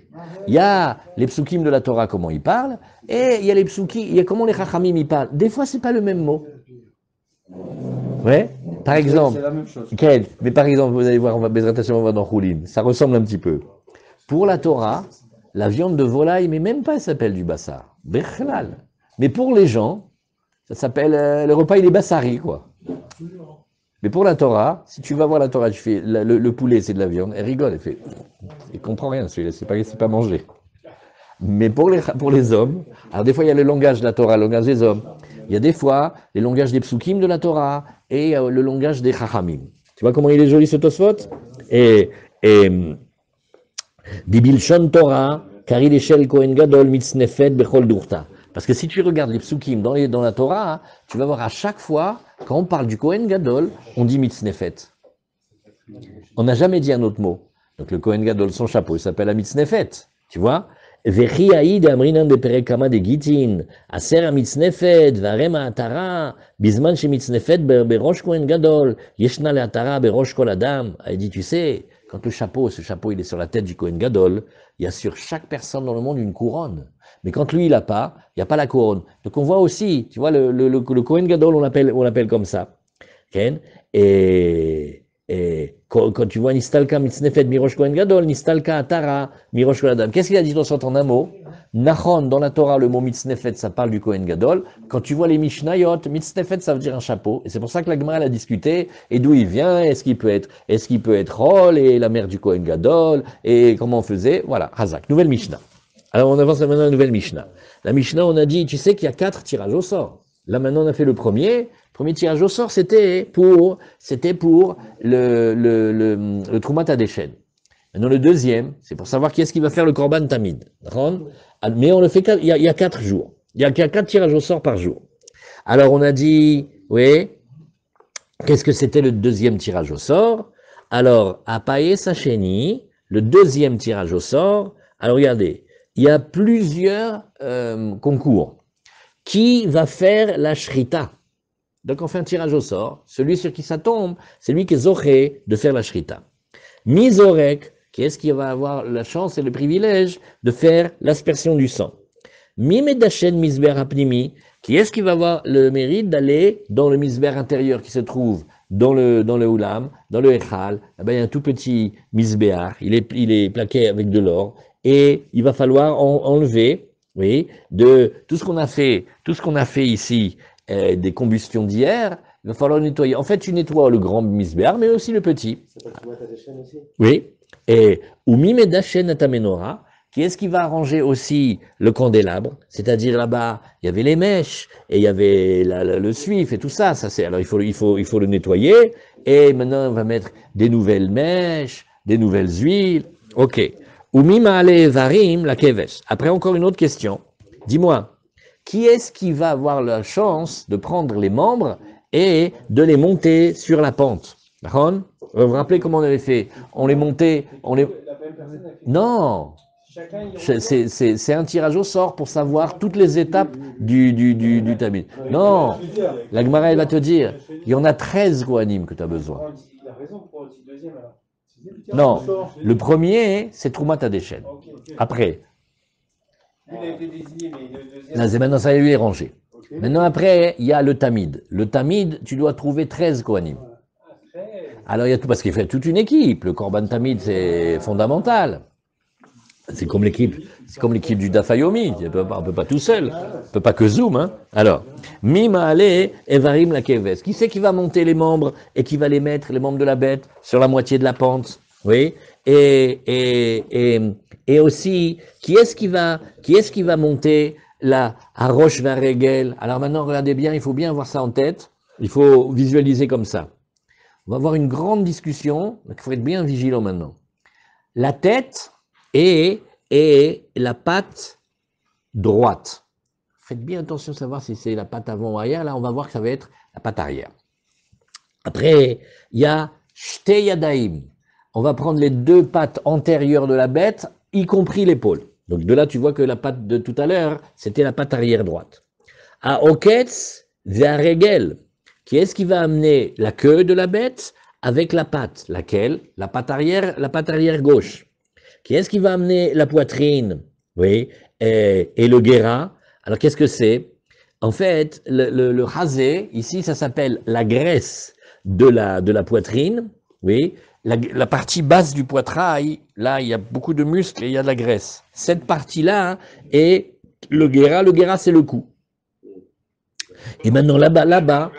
Il y a les psukim de la Torah, comment ils parlent, et il y a les psukim, il y a comment les chachamim ils parlent. Des fois, c'est pas le même mot. Ouais. Par exemple, mais par exemple, vous allez voir, on va dans Choulin, ça ressemble un petit peu. Pour la Torah, la viande de volaille, mais même pas, elle s'appelle du bassar. Bechlal. Mais pour les gens, ça s'appelle, le repas, il est bassari, quoi. Mais pour la Torah, si tu vas voir la Torah, tu fais, le poulet, c'est de la viande, elle rigole, elle fait, il comprend rien, celui-là, c'est pas manger. Mais pour les hommes, alors des fois, il y a le langage de la Torah, le langage des hommes. Il y a des fois les langages des psukim de la Torah et le langage des chachamim. Tu vois comment il est joli ce Tosfot? Et Bibilshon Torah, Kari Leshel Kohen Gadol Mitznefet Bechol Durta. Parce que si tu regardes les psukim dans la Torah, tu vas voir à chaque fois, quand on parle du Kohen Gadol, on dit Mitznefet. On n'a jamais dit un autre mot. Donc le Kohen Gadol, son chapeau, il s'appelle la Mitznefet. Tu vois? Vechi aïd amrinan de perekama de gitin, aser mitznefet, varema atara, bisman chez mitznefet berosh kohen gadol, yeshna le atara berosh kol adam. Elle dit, tu sais, quand ce chapeau il est sur la tête du kohen gadol, il y a sur chaque personne dans le monde une couronne. Mais quand lui il n'a pas, il n'y a pas la couronne. Donc on voit aussi, tu vois, le kohen gadol, on l'appelle comme ça. Okay? Et quand tu vois Nistalka mitznefet mirosh kohen gadol, Nistalka atara mirosh kol adam. Qu'est-ce qu'il a dit en un mot? Nachon, dans la Torah, le mot mitznefet, ça parle du kohen gadol. Quand tu vois les mishnayot, mitznefet, ça veut dire un chapeau. Et c'est pour ça que la Gemara a discuté. Et d'où il vient? Est-ce qu'il peut être Rol et la mère du kohen gadol? Et comment on faisait? Voilà, Hazak. Nouvelle Mishnah. Alors on avance maintenant à la nouvelle Mishnah. La Mishnah, on a dit, tu sais qu'il y a 4 tirages au sort. Là maintenant on a fait le premier. Premier tirage au sort, c'était pour le Troumat Hadeshen. Maintenant le deuxième, c'est pour savoir qui est-ce qui va faire le Korban Tamid. Mais on le fait, il y a 4 jours. Il y a 4 tirages au sort par jour. Alors on a dit, oui, qu'est-ce que c'était le deuxième tirage au sort? Alors, Apaye Sacheni, le deuxième tirage au sort, alors regardez, il y a plusieurs concours. Qui va faire la shrita? Donc on fait un tirage au sort. Celui sur qui ça tombe, c'est lui qui est zoré de faire la shrita. Mizorek, qui est-ce qui va avoir la chance et le privilège de faire l'aspersion du sang. Mimedashen misber apnimi, qui est-ce qui va avoir le mérite d'aller dans le misber intérieur qui se trouve dans le oulam, dans le echal. Eh ben, il y a un tout petit misber, il est plaqué avec de l'or, et il va falloir enlever, oui, de tout ce qu'on a fait ici, des combustions d'hier, il va falloir nettoyer. En fait, tu nettoies le grand misber, mais aussi le petit. C'est pas le ta chaîne aussi? Oui. Et Umimedashen atamenora, qui est-ce qui va arranger aussi le candélabre? C'est-à-dire là-bas, il y avait les mèches, et il y avait le suif et tout ça. Alors il faut le nettoyer, et maintenant on va mettre des nouvelles mèches, des nouvelles huiles. Ok. Umimale varim la keves. Après encore une autre question. Dis-moi. Qui est-ce qui va avoir la chance de prendre les membres et de les monter sur la pente? D'accord? Vous vous rappelez comment on avait fait? On les montait, Non! C'est un tirage au sort pour savoir toutes les étapes du tamid. Non! La Gemara, elle va te dire, il y en a 13 Kohanim que tu as besoin. Il a raison pour le deuxième alors. Non, le premier, c'est Troumat Hadeshen. Après. Lui, il a été désigné, mais le deuxième. Là, maintenant, ça lui est rangé. Okay. Maintenant, après, il y a le Tamid. Le Tamid, tu dois trouver 13 Kohanim. Alors, il y a tout, parce qu'il fait toute une équipe. Le Korban Tamid, c'est fondamental. C'est comme l'équipe du Dafayomi, on ne peut pas tout seul, on ne peut pas que Zoom. Hein. Alors, Mima Ale Evarim la Keves. Qui c'est qui va monter les membres et qui va les mettre, les membres de la bête, sur la moitié de la pente? Oui. Et aussi, qui est-ce qui va monter la Harosh Varegel? Alors maintenant, regardez bien, il faut bien avoir ça en tête, il faut visualiser comme ça. On va avoir une grande discussion, il faut être bien vigilant maintenant. La tête et la patte droite. Faites bien attention à savoir si c'est la patte avant ou arrière. Là, on va voir que ça va être la patte arrière. Après, il y a Shte Yadaim. On va prendre les deux pattes antérieures de la bête, y compris l'épaule. Donc de là, tu vois que la patte de tout à l'heure, c'était la patte arrière droite. À Oketz, Ve'aregel. Qui est-ce qui va amener la queue de la bête avec la patte? Laquelle? La patte arrière gauche. Qui est-ce qui va amener la poitrine? Oui, et le guéra. Alors qu'est-ce que c'est? En fait, le rasé, ici, ça s'appelle la graisse de la poitrine. Oui, la partie basse du poitrail, là, il y a beaucoup de muscles et il y a de la graisse. Cette partie-là est le guéra. Le guéra, c'est le cou. Et maintenant, là-bas,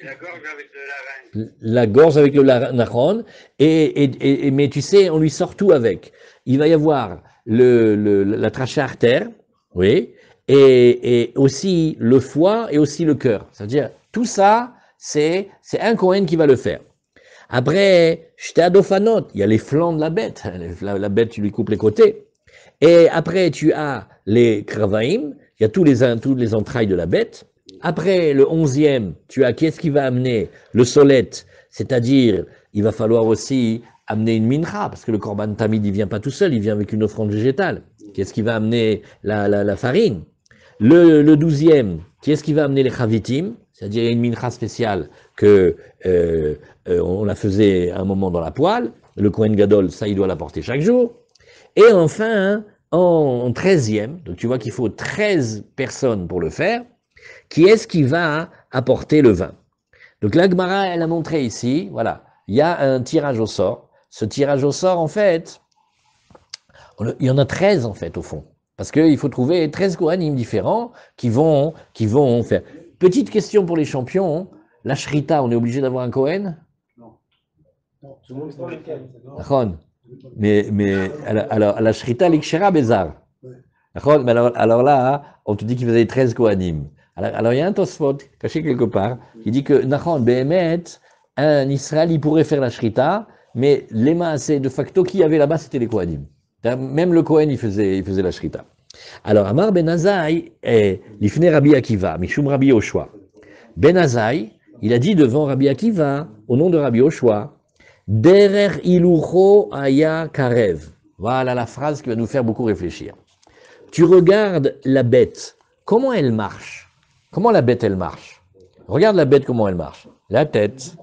La gorge avec le larynx. La gorge avec le larynx, mais tu sais, on lui sort tout avec. Il va y avoir la trachée artère, oui, et aussi le foie et aussi le cœur. C'est-à-dire, tout ça, c'est un Kohen qui va le faire. Après, j'étais à Dofanot, il y a les flancs de la bête. La bête, tu lui coupes les côtés. Et après, tu as les kravaïm, il y a tous les entrailles de la bête. Après, le 11e, tu as qu'est-ce qui va amener le solette, c'est-à-dire, il va falloir aussi amener une mincha, parce que le korban tamid, il vient pas tout seul, il vient avec une offrande végétale. Qu'est-ce qui va amener la farine? Le 12e, qu'est-ce qui va amener les chavitim? C'est-à-dire, il y a une mincha spéciale que on la faisait un moment dans la poêle. Le Kohen Gadol, ça, il doit la porter chaque jour. Et enfin, en 13e, donc tu vois qu'il faut 13 personnes pour le faire. Qui est-ce qui va apporter le vin? Donc la Gemara, elle a montré ici, voilà, il y a un tirage au sort. Ce tirage au sort, en fait, il y en a 13 en fait au fond. Parce qu'il faut trouver 13 Kohanim différents qui vont faire. Petite question pour les champions, la Shrita, on est obligé d'avoir un Kohen? Non, tout le monde est lequel. Mais alors, la Shrita, l'Ikshera Bézar. Mais alors là, on te dit qu'il faisait 13 Kohanim. Alors il y a un Tosfot caché quelque part qui dit que Nachon Behemet, un Israël, il pourrait faire la Shrita, mais les maasés de facto qui y avait là-bas, c'était les Kohanim. Même le Kohen, il faisait la Shrita. Alors Amar Ben Azai est l'ifne Rabbi Akiva, Mishum Rabbi Yoshua. Ben Azai, il a dit devant Rabbi Akiva, au nom de Rabbi Yoshua, Derer ilucho aya karev. Voilà la phrase qui va nous faire beaucoup réfléchir. Tu regardes la bête, comment elle marche? Comment la bête, elle marche? Regarde la bête, comment elle marche. La tête,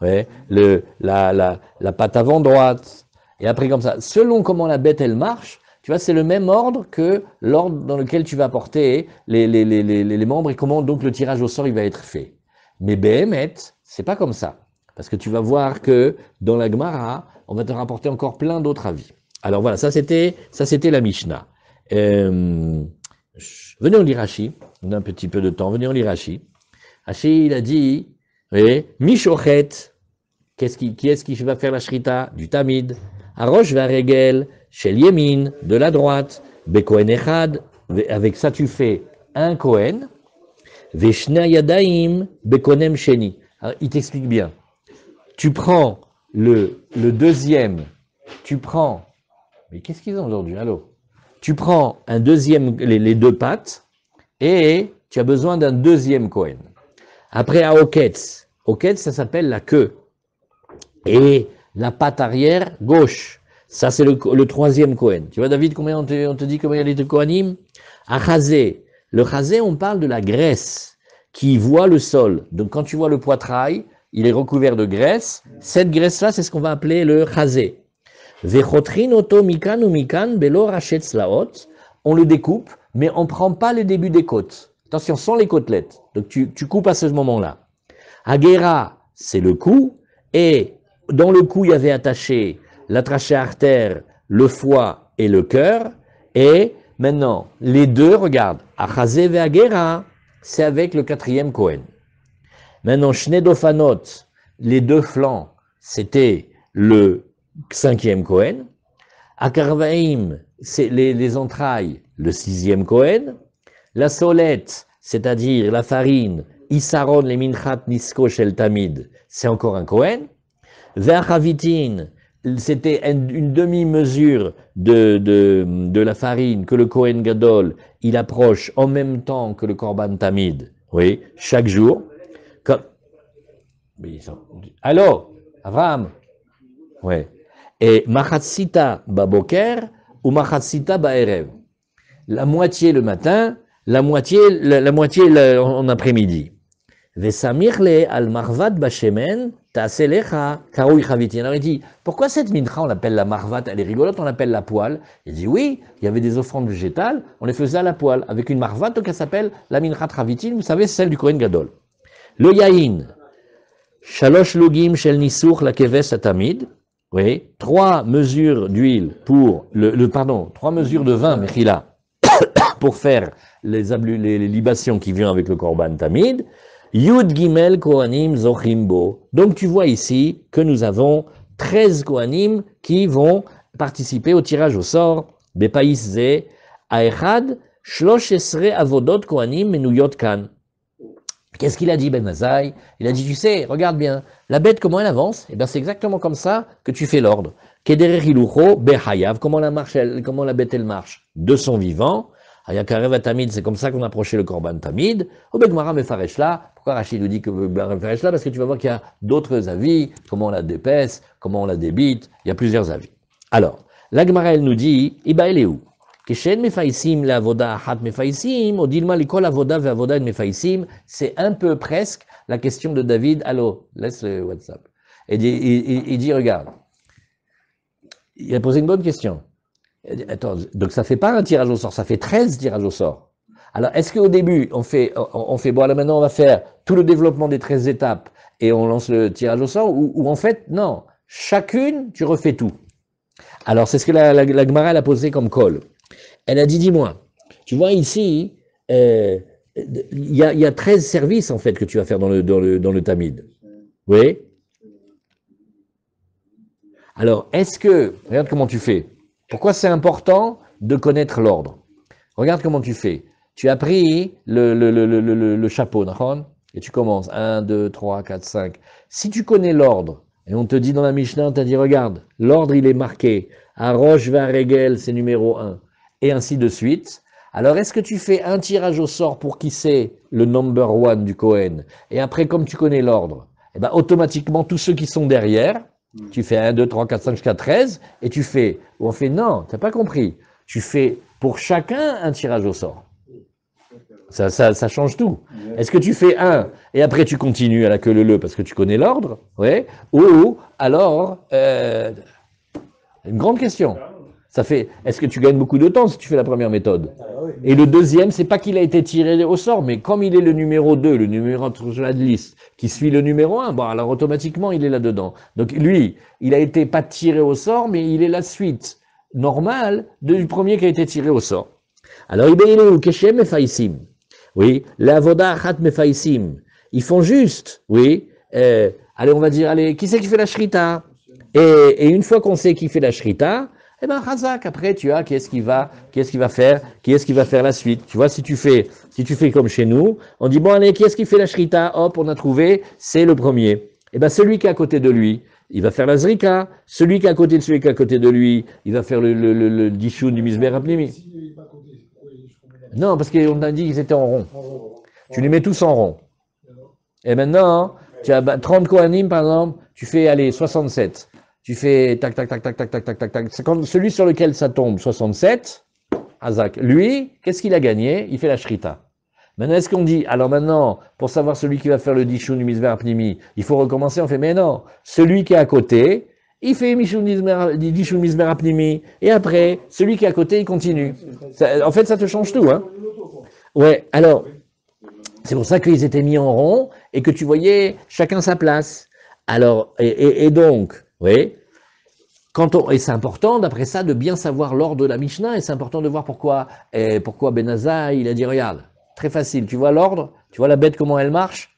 ouais, la patte avant droite, et après comme ça. Selon comment la bête, elle marche, tu vois, c'est le même ordre que l'ordre dans lequel tu vas porter les membres et comment donc le tirage au sort, il va être fait. Mais Behemet, c'est pas comme ça. Parce que tu vas voir que dans la Gemara, on va te rapporter encore plein d'autres avis. Alors voilà, ça c'était la Mishnah. Venez, on lit Rashi. On a un petit peu de temps. Venez, on lit Rashi. Rashi, il a dit, oui, Mishochet. Qui est-ce qui va faire la shrita? Du tamid. Arosh varegel, shel yemin, de la droite. Bekohen echad. Avec ça, tu fais un Kohen. Veshna yadaim, bekonem sheni. Alors, il t'explique bien. Tu prends le deuxième. Mais qu'est-ce qu'ils ont aujourd'hui? Allô? Tu prends un deuxième, les deux pattes, et tu as besoin d'un deuxième Kohen. Après, à Oketz, ça s'appelle la queue. Et la patte arrière gauche, ça c'est le troisième Kohen. Tu vois, David, combien on te dit combien il y a de Kohanim? À Chazé. Le Chazé, on parle de la graisse qui voit le sol. Donc, quand tu vois le poitrail, il est recouvert de graisse. Cette graisse-là, c'est ce qu'on va appeler le Chazé. Vechotrin oto mikan ou mikan belo rachetz laot. On le découpe, mais on ne prend pas le début des côtes. Attention, sans les côtelettes. Donc tu coupes à ce moment-là. Agera, c'est le cou, et dans le cou, il y avait attaché la trachée artère, le foie et le cœur. Et maintenant, les deux, regarde, Achazé ve'agera, c'est avec le quatrième Kohen. Maintenant, Shnedofanot, les deux flancs, c'était le cinquième Kohen. Akarvaim, c'est les entrailles, le sixième Kohen. La solette, c'est-à-dire la farine, Isaron, les minchat nisko shel tamid, c'est encore un Kohen. Ve'achavitin, c'était une demi-mesure de la farine que le Kohen Gadol, il approche en même temps que le Korban Tamid, oui, chaque jour. Comme... Allô, Avraham? Oui. Et Machatsita Baboker ou Machatsita Baerev. La moitié le matin, la moitié en après-midi. Vesamirle al marvat bashemen ta'aselecha karui chavitin. Alors il dit, pourquoi cette mincha on l'appelle la marvat, elle est rigolote, on l'appelle la poêle? Il dit oui, il y avait des offrandes végétales, on les faisait à la poêle, avec une marvat, donc elle s'appelle la mincha chavitin, vous savez, celle du Kohen Gadol. Le yaïn, shalosh logim shel nisur la keves atamid, oui, 3 mesures d'huile pour trois mesures de vin, mechila, pour faire les libations qui viennent avec le korban tamid. Yud Gimel Kohanim Zochimbo. Donc tu vois ici que nous avons 13 Kohanim qui vont participer au tirage au sort. Bepaïs Ze, Aechad, Shlosh Esre Avodot Kohanim Menuyot Kan. Qu'est-ce qu'il a dit Ben Azaï? Il a dit, tu sais, regarde bien, la bête comment elle avance? Eh bien c'est exactement comme ça que tu fais l'ordre. Kederer Hilucho Behayav, comment la bête elle marche? De son vivant. Ayakarev Tamid, c'est comme ça qu'on approchait le Korban Tamid. Au Begmara Mefareshla, pourquoi Rachid nous dit que Mefareshla? Parce que tu vas voir qu'il y a d'autres avis, comment on la dépaisse, comment on la débite, il y a plusieurs avis. Alors, la Gemara elle nous dit, Iba elle est où? Keshen Mefaisim la Avoda Ahat Mefaisim, Odilma Likol Avoda Ve'avoda Mefaisim, c'est un peu presque la question de David. Allô, laisse le WhatsApp. Il dit, regarde, il a posé une bonne question. Attends, donc ça fait pas un tirage au sort, ça fait 13 tirages au sort. Alors, est-ce qu'au début, on fait, bon, là maintenant on va faire tout le développement des 13 étapes et on lance le tirage au sort, ou en fait, non, chacune, tu refais tout. Alors, c'est ce que la Gemara elle a posé comme call. Elle a dit, dis-moi, tu vois ici, il y a 13 services en fait que tu vas faire dans le Tamid. Oui? Alors, est-ce que, regarde comment tu fais. Pourquoi c'est important de connaître l'ordre? Regarde comment tu fais. Tu as pris le chapeau, et tu commences. 1, 2, 3, 4, 5. Si tu connais l'ordre, et on te dit dans la Mishnah, on t'a dit, regarde, l'ordre il est marqué. Arosh Varegel, c'est numéro 1. Et ainsi de suite. Alors, est-ce que tu fais un tirage au sort pour qui c'est le number 1 du Kohen? Et après, comme tu connais l'ordre, eh ben, automatiquement, tous ceux qui sont derrière, tu fais 1, 2, 3, 4, 5 jusqu'à 13, et tu fais, ou on fait, non, tu n'as pas compris. Tu fais pour chacun un tirage au sort. Ça change tout. Est-ce que tu fais un, et après tu continues à la queue leu parce que tu connais l'ordre, ouais, ou alors, une grande question. Ça fait, est-ce que tu gagnes beaucoup de temps si tu fais la première méthode? Et le deuxième, c'est pas qu'il a été tiré au sort, mais comme il est le numéro 2, le numéro de la liste, qui suit le numéro 1, bon, alors automatiquement, il est là-dedans. Donc lui, il a été pas tiré au sort, mais il est la suite normale du premier qui a été tiré au sort. Alors, il est où? Keshem Mefaisim. Oui, la Voda Achat Mefaisim. Ils font juste, oui. Allez, on va dire, allez, qui c'est qui fait la shrita? Et une fois qu'on sait qui fait la shrita, eh ben, Chazak, après, tu as qui est-ce qui va faire la suite. Tu vois, si tu fais comme chez nous, on dit, bon, allez, qui est-ce qui fait la shrita? Hop, on a trouvé, c'est le premier. Eh ben, celui qui est à côté de lui, il va faire la zrika. Celui qui est à côté de celui qui est à côté de lui, il va faire le dishun du misber apnimi. Non, parce qu'on a dit qu'ils étaient en rond. Tu les mets tous en rond. Et maintenant, tu as 30 Kohanim, par exemple, tu fais, allez, 67. Tu fais tac, tac, tac, tac, tac, tac, tac, tac, tac. Celui sur lequel ça tombe, 67, Azak. Lui, qu'est-ce qu'il a gagné? Il fait la shrita. Maintenant, est-ce qu'on dit, alors maintenant, pour savoir celui qui va faire le dishun du misber apnimi, il faut recommencer? On fait, mais non, celui qui est à côté, il fait dishun misber apnimi, et après, celui qui est à côté, il continue. En fait, ça te change tout, hein? Ouais, alors, c'est pour ça qu'ils étaient mis en rond, et que tu voyais chacun sa place. Alors, et donc, oui, et c'est important, d'après ça, de bien savoir l'ordre de la Mishnah, et c'est important de voir pourquoi Ben Azai, il a dit, regarde, très facile, tu vois l'ordre, tu vois la bête, comment elle marche,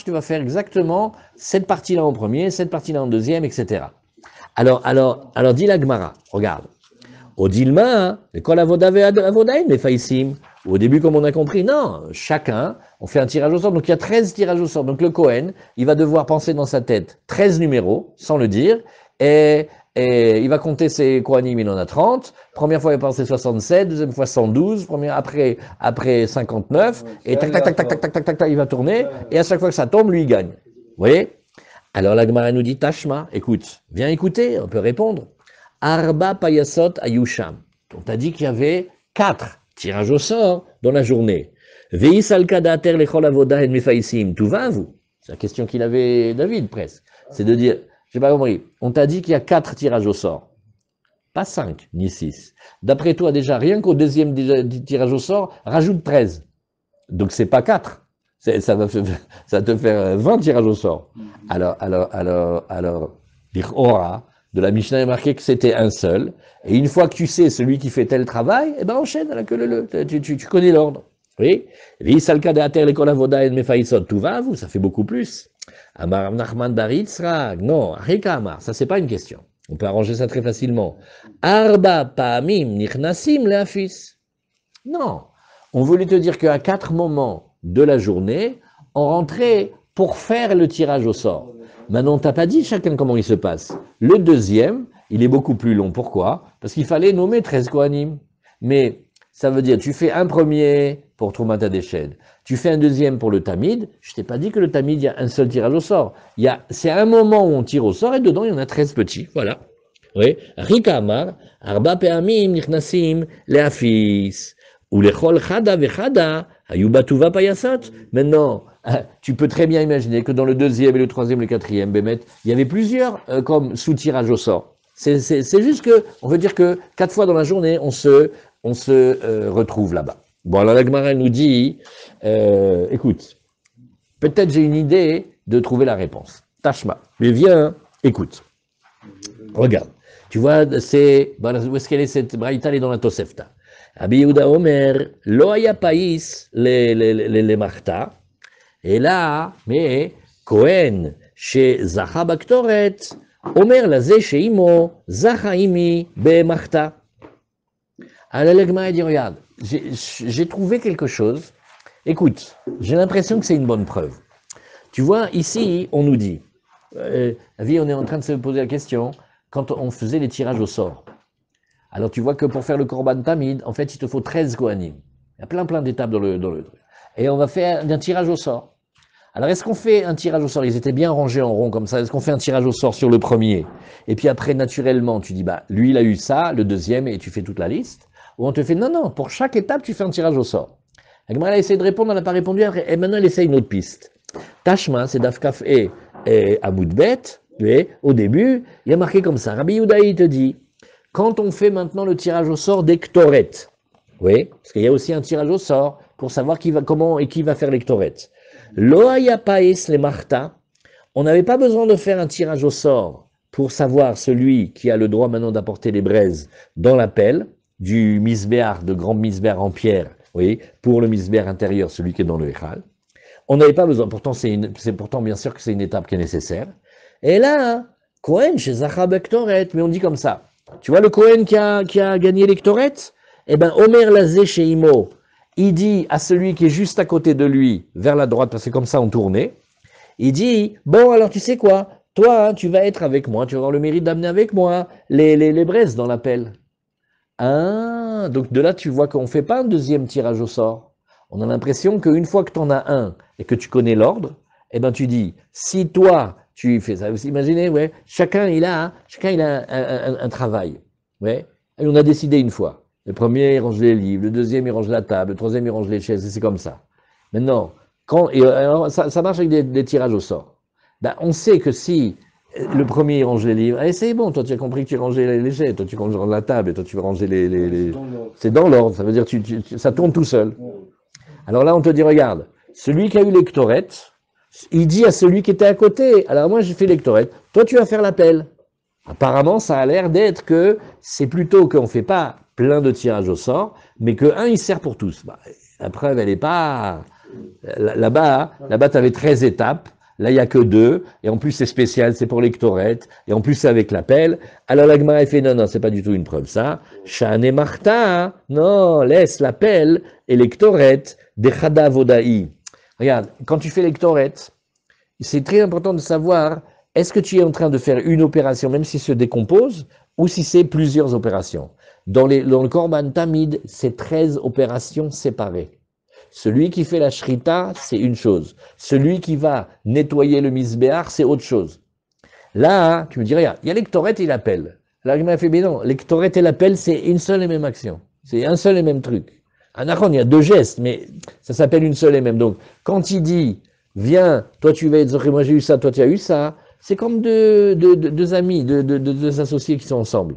tu vas faire exactement cette partie-là en premier, cette partie-là en deuxième, etc. Alors, dit la Gemara, regarde, au Dilma, l'école Avodaïn, mais Faïsim, au début, comme on a compris, non, chacun, on fait un tirage au sort, donc il y a 13 tirages au sort, donc le Kohen, il va devoir penser dans sa tête 13 numéros, sans le dire, et il va compter ses Kohanim, il en a 30, première fois il va penser 67, deuxième fois 112, après 59, et tac, il va tourner, et à chaque fois que ça tombe, lui, il gagne. Vous voyez? Alors la Gemara nous dit, Tashma, écoute, viens écouter, on peut répondre. Arba payasot ayusham. On t'a dit qu'il y avait 4 tirages au sort dans la journée. Veis al kadater lechol avoda en mefaisim. Tout va, vous? C'est la question qu'il avait David, presque. C'est de dire, j'ai pas compris, on t'a dit qu'il y a 4 tirages au sort. Pas 5, ni 6. D'après toi, déjà, rien qu'au deuxième tirage au sort, rajoute 13. Donc c'est pas 4. Ça va te faire 20 tirages au sort. Alors, l'Ichora de la Mishnah est marqué que c'était un seul. Et une fois que tu sais celui qui fait tel travail, eh ben enchaîne la queue tu connais l'ordre. Oui. V'isalka de ater l'école avoda en mefaisot. Tout va, vous, ça fait beaucoup plus. Amar Nachman Baritzrag. Non, Rika Amar, ça c'est pas une question. On peut arranger ça très facilement. Arba pa'amim nichnasim le'afis. Non. On voulait te dire qu'à 4 moments de la journée, on rentrait pour faire le tirage au sort. Maintenant, on t'a pas dit chacun comment il se passe. Le deuxième, il est beaucoup plus long. Pourquoi? Parce qu'il fallait nommer 13 Kohanim. Mais ça veut dire, tu fais un premier pour Troumat HaDeshed, tu fais un deuxième pour le Tamid. Je t'ai pas dit que le Tamid, il y a un seul tirage au sort. C'est un moment où on tire au sort et dedans, il y en a 13 petits. Voilà. Oui. Rika Amar, Arba Pe'amim Nichnasim Le'afis. Ou lechol chada vechada, ayubatuva payasot. Maintenant, tu peux très bien imaginer que dans le deuxième et le troisième et le quatrième, Bémet, il y avait plusieurs comme sous-tirage au sort. C'est juste que, on veut dire que 4 fois dans la journée, on se retrouve là-bas. Bon, alors la Gemara nous dit, écoute, peut-être j'ai une idée de trouver la réponse. Tashma, mais viens, écoute, regarde. Tu vois, où est-ce qu'elle est cette braïta? Elle est dans la Tosefta. Rabbi Yehuda Omer, lo haya païs les marta, et là, mais Kohen, chez Zacha Baktoret, Omer lazé chez Imo, Zacha imi be marta. Alors l'Egma dit, regarde, j'ai trouvé quelque chose, écoute, j'ai l'impression que c'est une bonne preuve. Tu vois, ici, on nous dit, on est en train de se poser la question, quand on faisait les tirages au sort, alors tu vois que pour faire le Korban Tamid, en fait, il te faut 13 Kohanim. Il y a plein d'étapes dans le truc. Et on va faire un tirage au sort. Alors est-ce qu'on fait un tirage au sort? Ils étaient bien rangés en rond comme ça. Est-ce qu'on fait un tirage au sort sur le premier? Et puis après, naturellement, tu dis, bah, lui, il a eu ça, le deuxième, et tu fais toute la liste. Ou on te fait, non, pour chaque étape, tu fais un tirage au sort. La Gemara a essayé de répondre, elle n'a pas répondu, et maintenant elle essaye une autre piste. Tashma, c'est Dafkaf et Amoudbet, au début, il y a marqué comme ça. Rabbi Yehuda, il te dit, quand on fait maintenant le tirage au sort des Ktoret, oui, parce qu'il y a aussi un tirage au sort pour savoir comment et qui va faire les Ktoret. Lo haya paes les marta, on n'avait pas besoin de faire un tirage au sort pour savoir celui qui a le droit maintenant d'apporter les braises dans la pelle du misbéar, de grand misbéar en pierre, oui, pour le misbéar intérieur, celui qui est dans le Echal. On n'avait pas besoin, pourtant c'est pourtant bien sûr que c'est une étape qui est nécessaire. Et là, Kohen chez Zacha Bektoret, mais on dit comme ça. Tu vois le Kohen qui a gagné les Ktoret? Eh ben, Omer Lazé chez Imo, il dit à celui qui est juste à côté de lui, vers la droite, parce que comme ça on tournait, il dit, bon, alors tu sais quoi, toi, hein, tu vas être avec moi, tu vas avoir le mérite d'amener avec moi les braises dans la pelle. Ah, donc de là, tu vois qu'on ne fait pas un deuxième tirage au sort. On a l'impression qu'une fois que tu en as un et que tu connais l'ordre, eh ben tu dis, si toi, tu fais ça, vous imaginez, ouais, chacun il a un travail, ouais. Et on a décidé une fois. Le premier, il range les livres, le deuxième, il range la table, le troisième, il range les chaises, et c'est comme ça. Maintenant, alors, ça marche avec des tirages au sort. Ben, on sait que si le premier, il range les livres, allez, c'est bon, toi tu as compris que tu rangeais les chaises, toi tu ranges la table, et toi tu vas ranger les... C'est dans l'ordre, ça veut dire que ça tourne tout seul. Alors là, on te dit, regarde, celui qui a eu les Ktoret, il dit à celui qui était à côté, alors moi j'ai fait les Ktoret, toi tu vas faire l'appel. Apparemment, ça a l'air d'être que c'est plutôt qu'on ne fait pas plein de tirages au sort, mais qu'un, il sert pour tous. Bah, la preuve, elle n'est pas... Là-bas, tu avais 13 étapes. Là, il n'y a que 2. Et en plus, c'est spécial, c'est pour l'ectorette. Et en plus, c'est avec l'appel. Alors, la Gemara, elle fait, non, c'est pas du tout une preuve, ça. Shan et Martha, non, laisse l'appel et l'ectorette des Chada Vodaï. Regarde, quand tu fais l'ectorette, c'est très important de savoir, est-ce que tu es en train de faire une opération, même si se décompose, ou si c'est plusieurs opérations. Dans le Korban Tamid, c'est 13 opérations séparées. Celui qui fait la shrita, c'est une chose. Celui qui va nettoyer le misbéar, c'est autre chose. Là, tu me dis, regarde, il y a l'ectorette et l'appel. Là, il m'a fait, mais non, l'ectorette et l'appel, c'est une seule et même action. C'est un seul et même truc. En Aaron, il y a 2 gestes, mais ça s'appelle une seule et même. Donc, quand il dit, viens, toi tu vas être Zoché, moi j'ai eu ça, toi tu as eu ça, c'est comme deux amis, deux associés qui sont ensemble.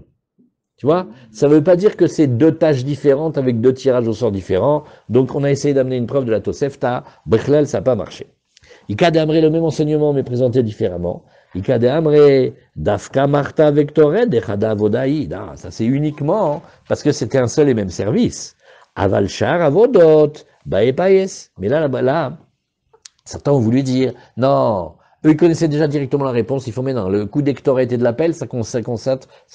Tu vois, ça ne veut pas dire que c'est 2 tâches différentes avec 2 tirages au sort différents. Donc, on a essayé d'amener une preuve de la Tosefta. Bechlel, ça n'a pas marché. Ika de Amré, le même enseignement, mais présenté différemment. Ika de Amré, Dafka Marta Vectoret, Dechada Vodaïd. Ça, c'est uniquement parce que c'était un seul et même service. Avalchar, Avodot, Bae Paes. Mais là, certains ont voulu dire, non, eux, ils connaissaient déjà directement la réponse. Il faut maintenant, le coup d'ectoret et de l'appel, ça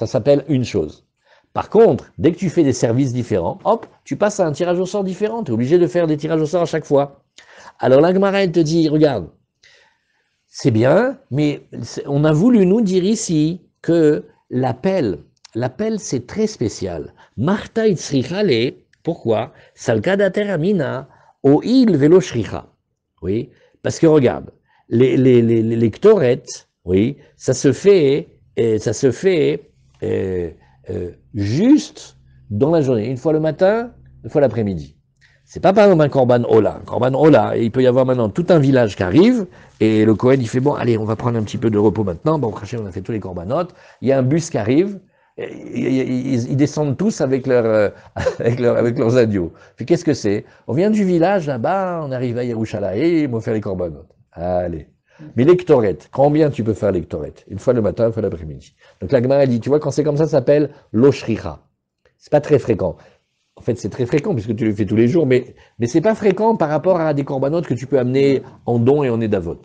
s'appelle une chose. Par contre, dès que tu fais des services différents, hop, tu passes à un tirage au sort différent. Tu es obligé de faire des tirages au sort à chaque fois. Alors la Gemara, elle te dit, regarde, c'est bien, mais on a voulu nous dire ici que l'appel, c'est très spécial. Marta itzrichale, pourquoi? Salkadater amina, oil velo shricha. Oui, parce que regarde, les ktorettes, oui, ça se fait juste dans la journée, une fois le matin, une fois l'après-midi. C'est pas par exemple un korban ola. Un korban ola, il peut y avoir maintenant tout un village qui arrive, et le Kohen il fait bon, allez, on va prendre un petit peu de repos maintenant. Bon, on a fait tous les korbanotes. Il y a un bus qui arrive, ils descendent tous avec avec leurs agneaux. Puis qu'est-ce que c'est? On vient du village là-bas, on arrive à Yerushalayim, on va faire les korbanotes. Allez. Mais l'ectorette, combien tu peux faire l'ectorette? Une fois le matin, une fois l'après-midi. Donc la Gemara dit, tu vois, quand c'est comme ça s'appelle l'oshricha. C'est pas très fréquent. En fait, c'est très fréquent puisque tu le fais tous les jours, mais c'est pas fréquent par rapport à des corbanotes que tu peux amener en don et en édavot.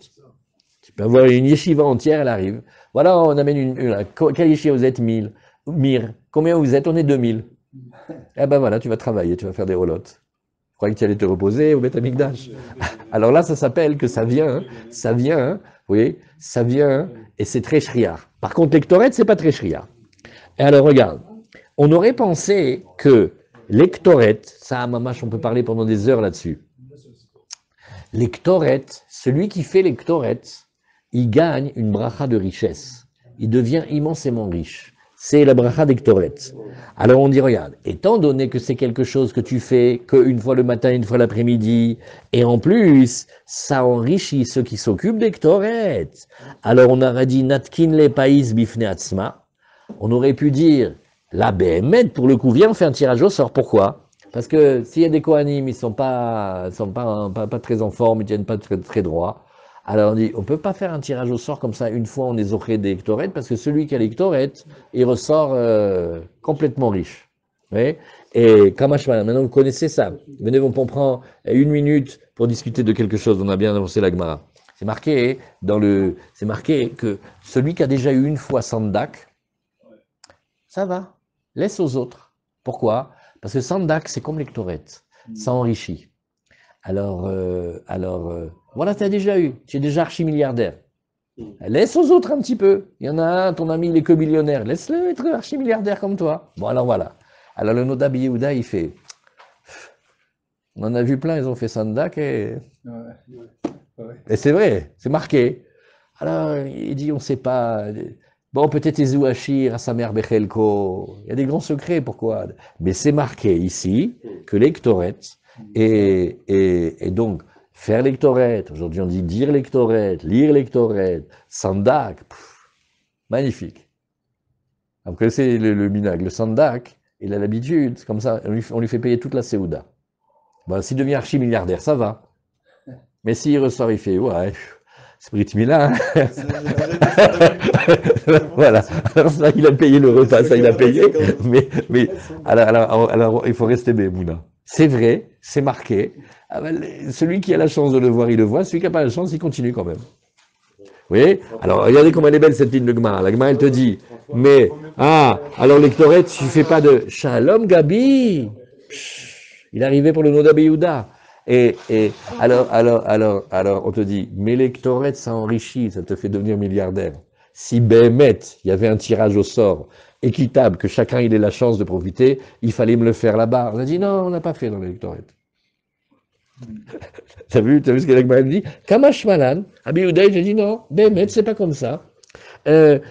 Tu peux avoir une yeshiva entière, elle arrive. Voilà, on amène quelle yeshiva vous êtes? 1000. Mir. Combien vous êtes? On est 2000. Eh ben voilà, tu vas travailler, tu vas faire des roulottes. Je croyais que tu allais te reposer au Beth Amikdash. Alors là, ça s'appelle que ça vient, vous voyez, ça vient, et c'est très shriar. Par contre, l'ectorette, c'est pas très shriar. Et alors, regarde, on aurait pensé que l'ectorette, ça, mamache, on peut parler pendant des heures là-dessus. L'ectorette, celui qui fait l'ectorette, il gagne une bracha de richesse. Il devient immensément riche. C'est la bracha d'ectorette. Alors on dit, regarde, étant donné que c'est quelque chose que tu fais qu'une fois le matin, une fois l'après-midi, et en plus, ça enrichit ceux qui s'occupent d'ectorette. Alors on aurait dit, natkin le païs bifne atzma. On aurait pu dire, la BMED, pour le coup, viens, on fait un tirage au sort. Pourquoi? Parce que s'il y a des Kohanim, ils sont pas très en forme, ils tiennent pas très, très droit. Alors on dit, on peut pas faire un tirage au sort comme ça, une fois on est zoché des hectorettes, parce que celui qui a l'hectorette, il ressort complètement riche. Oui. Et Kamashman, maintenant vous connaissez ça. Venez, on prend 1 minute pour discuter de quelque chose, on a bien avancé la Gemara. C'est marqué que celui qui a déjà eu une fois Sandak, ça va, laisse aux autres. Pourquoi? Parce que Sandak, c'est comme l'hectorette, ça enrichit. Alors, voilà, tu as déjà eu, tu es déjà archi-milliardaire. Laisse aux autres un petit peu. Il y en a un, ton ami, il est que millionnaire. Laisse-le être archi-milliardaire comme toi. Bon, alors voilà. Alors le Nodab Yehuda, il fait. On en a vu plein, ils ont fait Sandak et c'est vrai, c'est marqué. Alors, il dit, on ne sait pas. Bon, peut-être Ezou Hachir, à sa mère Bechelko. Il y a des grands secrets, pourquoi? Mais c'est marqué ici que l'ectorette, et donc, faire l'ectorette, aujourd'hui on dit dire l'ectorette, lire l'ectorette, Sandak, magnifique. Vous connaissez le minag, le Sandak, il a l'habitude, comme ça, on lui fait payer toute la Séouda. Bon, s'il devient archi-milliardaire, ça va. Mais s'il ressort, il fait, ouais, C'est Brit Mila. Voilà. Alors ça, il a payé le repas, ça il a payé. Mais alors, il faut rester Mouna. C'est vrai, c'est marqué. Ah ben, celui qui a la chance de le voir, il le voit. Celui qui n'a pas la chance, il continue quand même. Vous voyez? Alors, regardez comment elle est belle cette ligne de Gemara. La Gemara, elle te dit, mais, alors lectoret, tu fais pas de Shalom Gabi. Il est arrivé pour le nom d'Abi Yehuda. Et alors, on te dit, mais lectoret, ça enrichit, ça te fait devenir milliardaire. Si Béhémet, il y avait un tirage au sort équitable, que chacun il ait la chance de profiter, il fallait me le faire là-bas. On a dit, non, on n'a pas fait dans l'électorat. T'as vu ce que l'Agma dit? Kamash Malan, Abi Yehuda, j'ai dit non, Béhémet, c'est pas comme ça.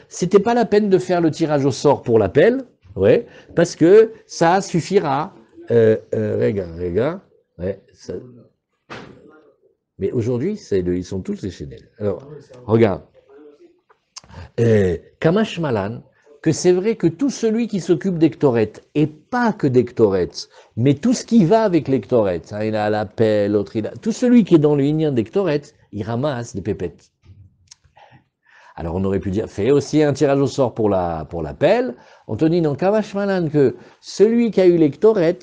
C'était pas la peine de faire le tirage au sort pour l'appel, ouais, parce que ça suffira. Regarde, ouais, ça... Mais aujourd'hui, ils sont tous déchaînés. Alors, regarde. Kamash Malan, que c'est vrai que tout celui qui s'occupe d'Ectoret, et pas que d'Ectoret, mais tout ce qui va avec l'Ectoret, hein, il a l'appel, l'autre, tout celui qui est dans le lignon d'Ectoret, il ramasse des pépettes. Alors on aurait pu dire, fais aussi un tirage au sort pour l'appel. On te dit, non, Kamash Malan, que celui qui a eu l'Ectoret,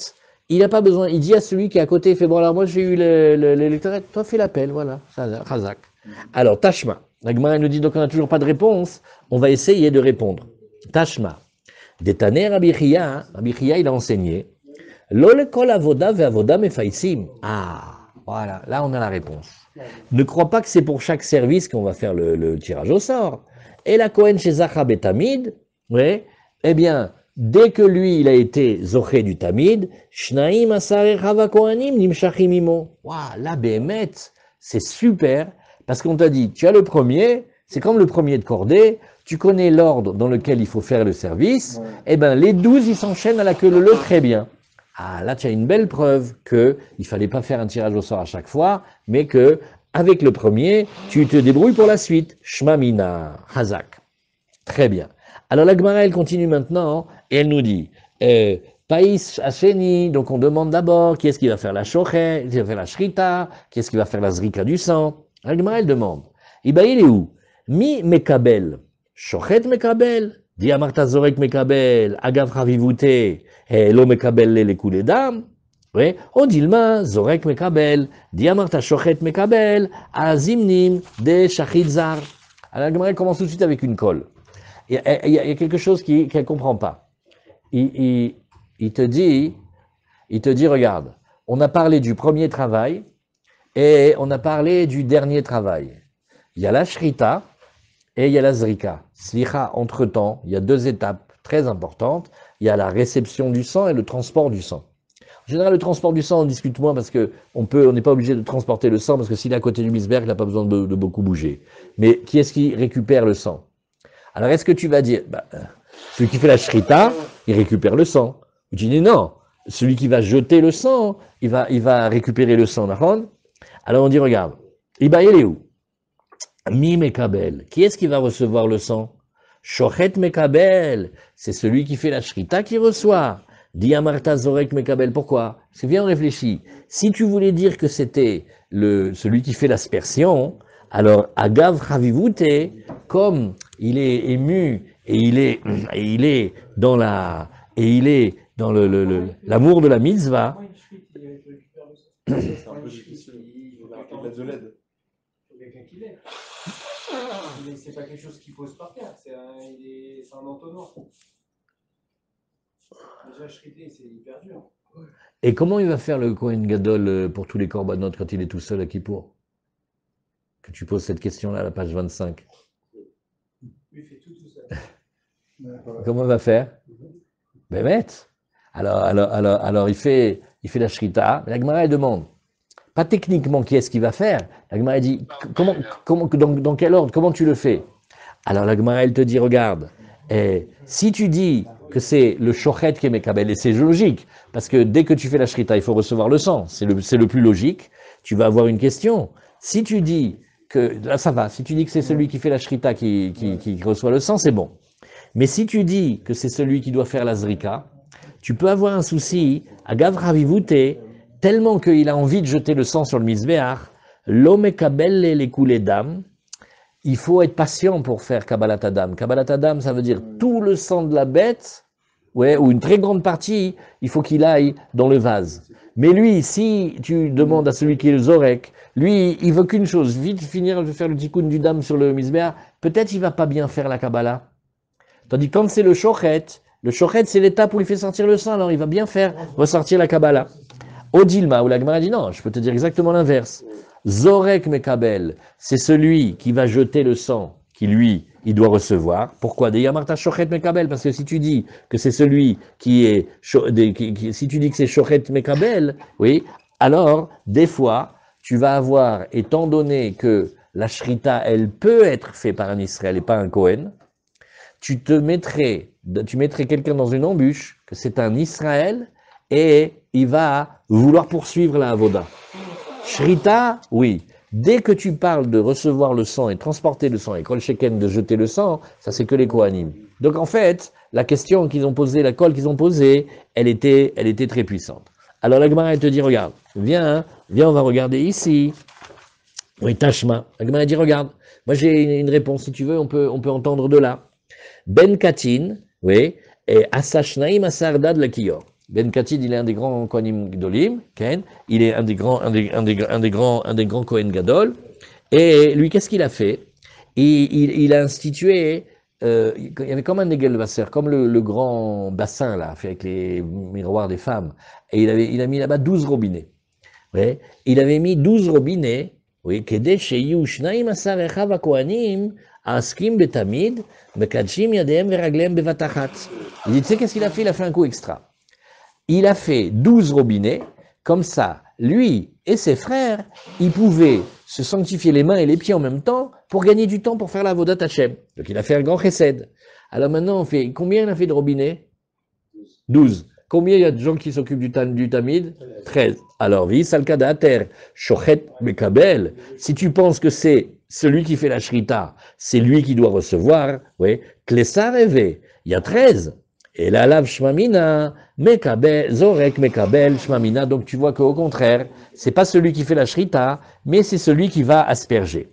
il n'a pas besoin, il dit à celui qui est à côté, il fait, bon alors moi j'ai eu l'Ectoret, toi fais l'appel, voilà, Razak. Alors, Tashma, la Gemara nous dit, donc on n'a toujours pas de réponse, on va essayer de répondre. Tashma. Détaner Rabbi Chia, il a enseigné. Lole kol avoda ve avoda mefaisim. Voilà, là on a la réponse. Ne crois pas que c'est pour chaque service qu'on va faire le tirage au sort. Et la Kohen chez Zacha Betamid, ouais, eh bien, dès que lui, il a été zoché du Tamid, Shnaim asare chava kohanim nimshachim imo. Waouh, là, Béhémet, c'est super, parce qu'on t'a dit, tu as le premier, c'est comme le premier de cordée, tu connais l'ordre dans lequel il faut faire le service, eh ben les 12, ils s'enchaînent à la queue leu très bien. Là, tu as une belle preuve que il fallait pas faire un tirage au sort à chaque fois, mais que avec le premier, tu te débrouilles pour la suite. Shma mina, Hazak. Très bien. Alors la Gemara, elle continue maintenant, et elle nous dit, Païs Hasheni, donc on demande d'abord qui est-ce qui va faire la shochet, qui va faire la shrita, qui est-ce qui va faire la zrika du sang. La Gemara, elle demande, Iba il est où? Mi mekabel, shochet mekabel, di amarta zorek mekabel, agav chavivute, lo mekabel les coulées d'âme. Oui, on dit le main, zorek mekabel, di amarta shochet mekabel, azimnim de shachitzar. Alors la Gemara, elle commence tout de suite avec une colle. Il y a quelque chose qu'elle ne comprend pas. Il te dit, regarde, on a parlé du premier travail et on a parlé du dernier travail. Il y a la shrita et il y a la zrika. Slicha, entre-temps, il y a deux étapes très importantes. Il y a la réception du sang et le transport du sang. En général, le transport du sang, on discute moins parce qu'on n'est pas obligé de transporter le sang parce que s'il est à côté du misberg, il n'a pas besoin de beaucoup bouger. Mais qui est-ce qui récupère le sang? Alors, est-ce que tu vas dire, celui qui fait la shrita, il récupère le sang. Ou tu dis non, celui qui va jeter le sang, il va récupérer le sang. Alors on dit, regarde, Iba il est où? Mi mekabel. Qui est-ce qui va recevoir le sang? Shochet mekabel. C'est celui qui fait la shrita qui reçoit. Di amarta zorek mekabel. Pourquoi? Parce que viens, on réfléchit. Si tu voulais dire que c'était celui qui fait l'aspersion, alors agav chavivute, comme il est ému et il est dans l'amour de la mitzvah. C'est un peu difficile. Il faut mettre de l'aide. Quelqu'un qui l'aide. Mais c'est pas quelque chose qu'il pose par terre, c'est un entonnoir. Déjà, shrité, c'est hyper dur. Et comment il va faire le Kohen Gadol pour tous les korbanot quand il est tout seul à Kippour? Que tu poses cette question-là à la page 25. Lui, il fait tout seul. Comment il va faire? Bémet. Alors il fait la shrita. La Gemara elle demande, pas techniquement qui est-ce qu'il va faire. La Gemara dit, dans quel ordre, comment tu le fais? Alors la Gemara elle te dit, regarde, si tu dis que c'est le shochet qui est mekabel, et c'est logique, parce que dès que tu fais la shrita, il faut recevoir le sang, c'est le plus logique, tu vas avoir une question. Si tu dis que, là ça va, si tu dis que c'est celui qui fait la shrita qui reçoit le sang, c'est bon. Mais si tu dis que c'est celui qui doit faire la zrika, tu peux avoir un souci, à Gavravivute, tellement qu'il a envie de jeter le sang sur le misbéach, l'homme mekabel les coulées d'âme, il faut être patient pour faire Kabbalat Adam. Kabbalat Adam, ça veut dire tout le sang de la bête, ouais, ou une très grande partie, il faut qu'il aille dans le vase. Mais lui, si tu demandes à celui qui est le Zorek, lui, il veut qu'une chose, vite finir de faire le tikkun du dam sur le misbéa, peut-être il va pas bien faire la Kabbalah. Tandis que quand c'est le shochet c'est l'étape où il fait sortir le sang, alors il va bien faire ressortir la Kabbalah. Odilma, où la Gemara dit non, je peux te dire exactement l'inverse. Zorek Mekabel, c'est celui qui va jeter le sang, qui lui, il doit recevoir. Pourquoi? Des Yamarta Shochet Mekabel, parce que si tu dis que c'est celui qui est, si tu dis que c'est Shochet Mekabel, oui, alors, des fois, tu vas avoir, étant donné que la Shrita, elle peut être faite par un Israël et pas un Kohen, tu mettrais quelqu'un dans une embûche, que c'est un Israël, et il va vouloir poursuivre la Avoda. Shrita, oui. Dès que tu parles de recevoir le sang et transporter le sang, et Kol Sheken de jeter le sang, ça c'est que les Kohanim. Donc en fait, la question qu'ils ont posée, la colle qu'ils ont posée, elle était très puissante. Alors la Gemara elle te dit, regarde, viens, on va regarder ici. Oui, Tashma. La Gemara dit, regarde, moi j'ai une réponse, si tu veux, on peut entendre de là. Ben Katin, oui, et Asashnaim Asardad Lakiyor. Ben Katin, il est un des grands Kohanim Gdolim, Ken, il est un des grands Kohen Gadol, et lui, qu'est-ce qu'il a fait? Il a institué, il y avait comme un Negelvasser, comme le grand bassin, là, fait avec les miroirs des femmes, et il a mis là-bas 12 robinets. Oui, il avait mis 12 robinets, oui, Kede Sheyu Shnaim Asar Echav HaKohanim, Askim Betamid, Mekadshim Yadeem Veraglem Bevatachat. Il dit, tu sais qu'est-ce qu'il a fait? Il a fait un coup extra. Il a fait 12 robinets, comme ça, lui et ses frères, ils pouvaient se sanctifier les mains et les pieds en même temps pour gagner du temps pour faire la Vodat Hashem. Donc il a fait un grand chesed. Alors maintenant, on fait, combien il a fait de robinets? 12. Combien il y a de gens qui s'occupent du Tamid? 13. Alors, vi salkadater, shochet mekabel. Si tu penses que c'est celui qui fait la shrita, c'est lui qui doit recevoir, oui, klesa rêvé, il y a 13. Et la lave shmamina, mekabel, zorek mekabel, shmamina. Donc tu vois qu'au contraire, c'est pas celui qui fait la shrita, mais c'est celui qui va asperger.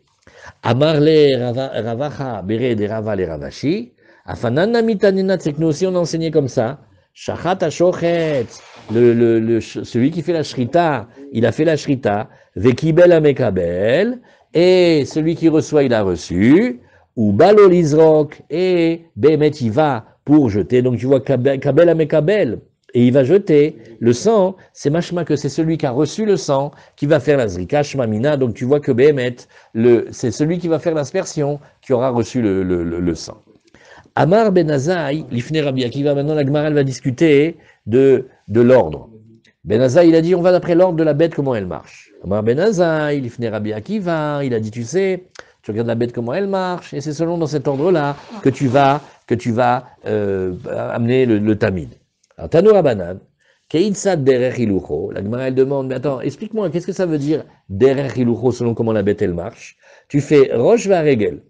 Amarle ravacha bere de rava le ravashi, afanana mitanina, c'est que nous aussi on a enseigné comme ça. Shachat hashochet, celui qui fait la shrita, il a fait la shrita, vekibel amekabel, et celui qui reçoit, il a reçu, ou balo lizrok, et bemet il va pour jeter. Donc tu vois kabel amekabel, et il va jeter le sang, c'est mashma que c'est celui qui a reçu le sang qui va faire la zrika shmamina. Donc tu vois que bemet, c'est celui qui va faire l'aspersion qui aura reçu le sang. Amar Ben Azaï, l'ifne Rabbi Akiva, maintenant la Gemara elle va discuter de l'ordre. Ben Azaï, il a dit, on va d'après l'ordre de la bête, comment elle marche. Amar Ben Azaï, l'ifne Rabbi Akiva, il a dit, tu sais, tu regardes la bête, comment elle marche, et c'est selon dans cet ordre-là que tu vas amener le tamid. Alors, Tano Rabanan, Keitzad derer hilucho, la Gemara elle demande, mais attends, explique-moi, qu'est-ce que ça veut dire derer hilucho selon comment la bête elle marche? Tu fais roche va regel.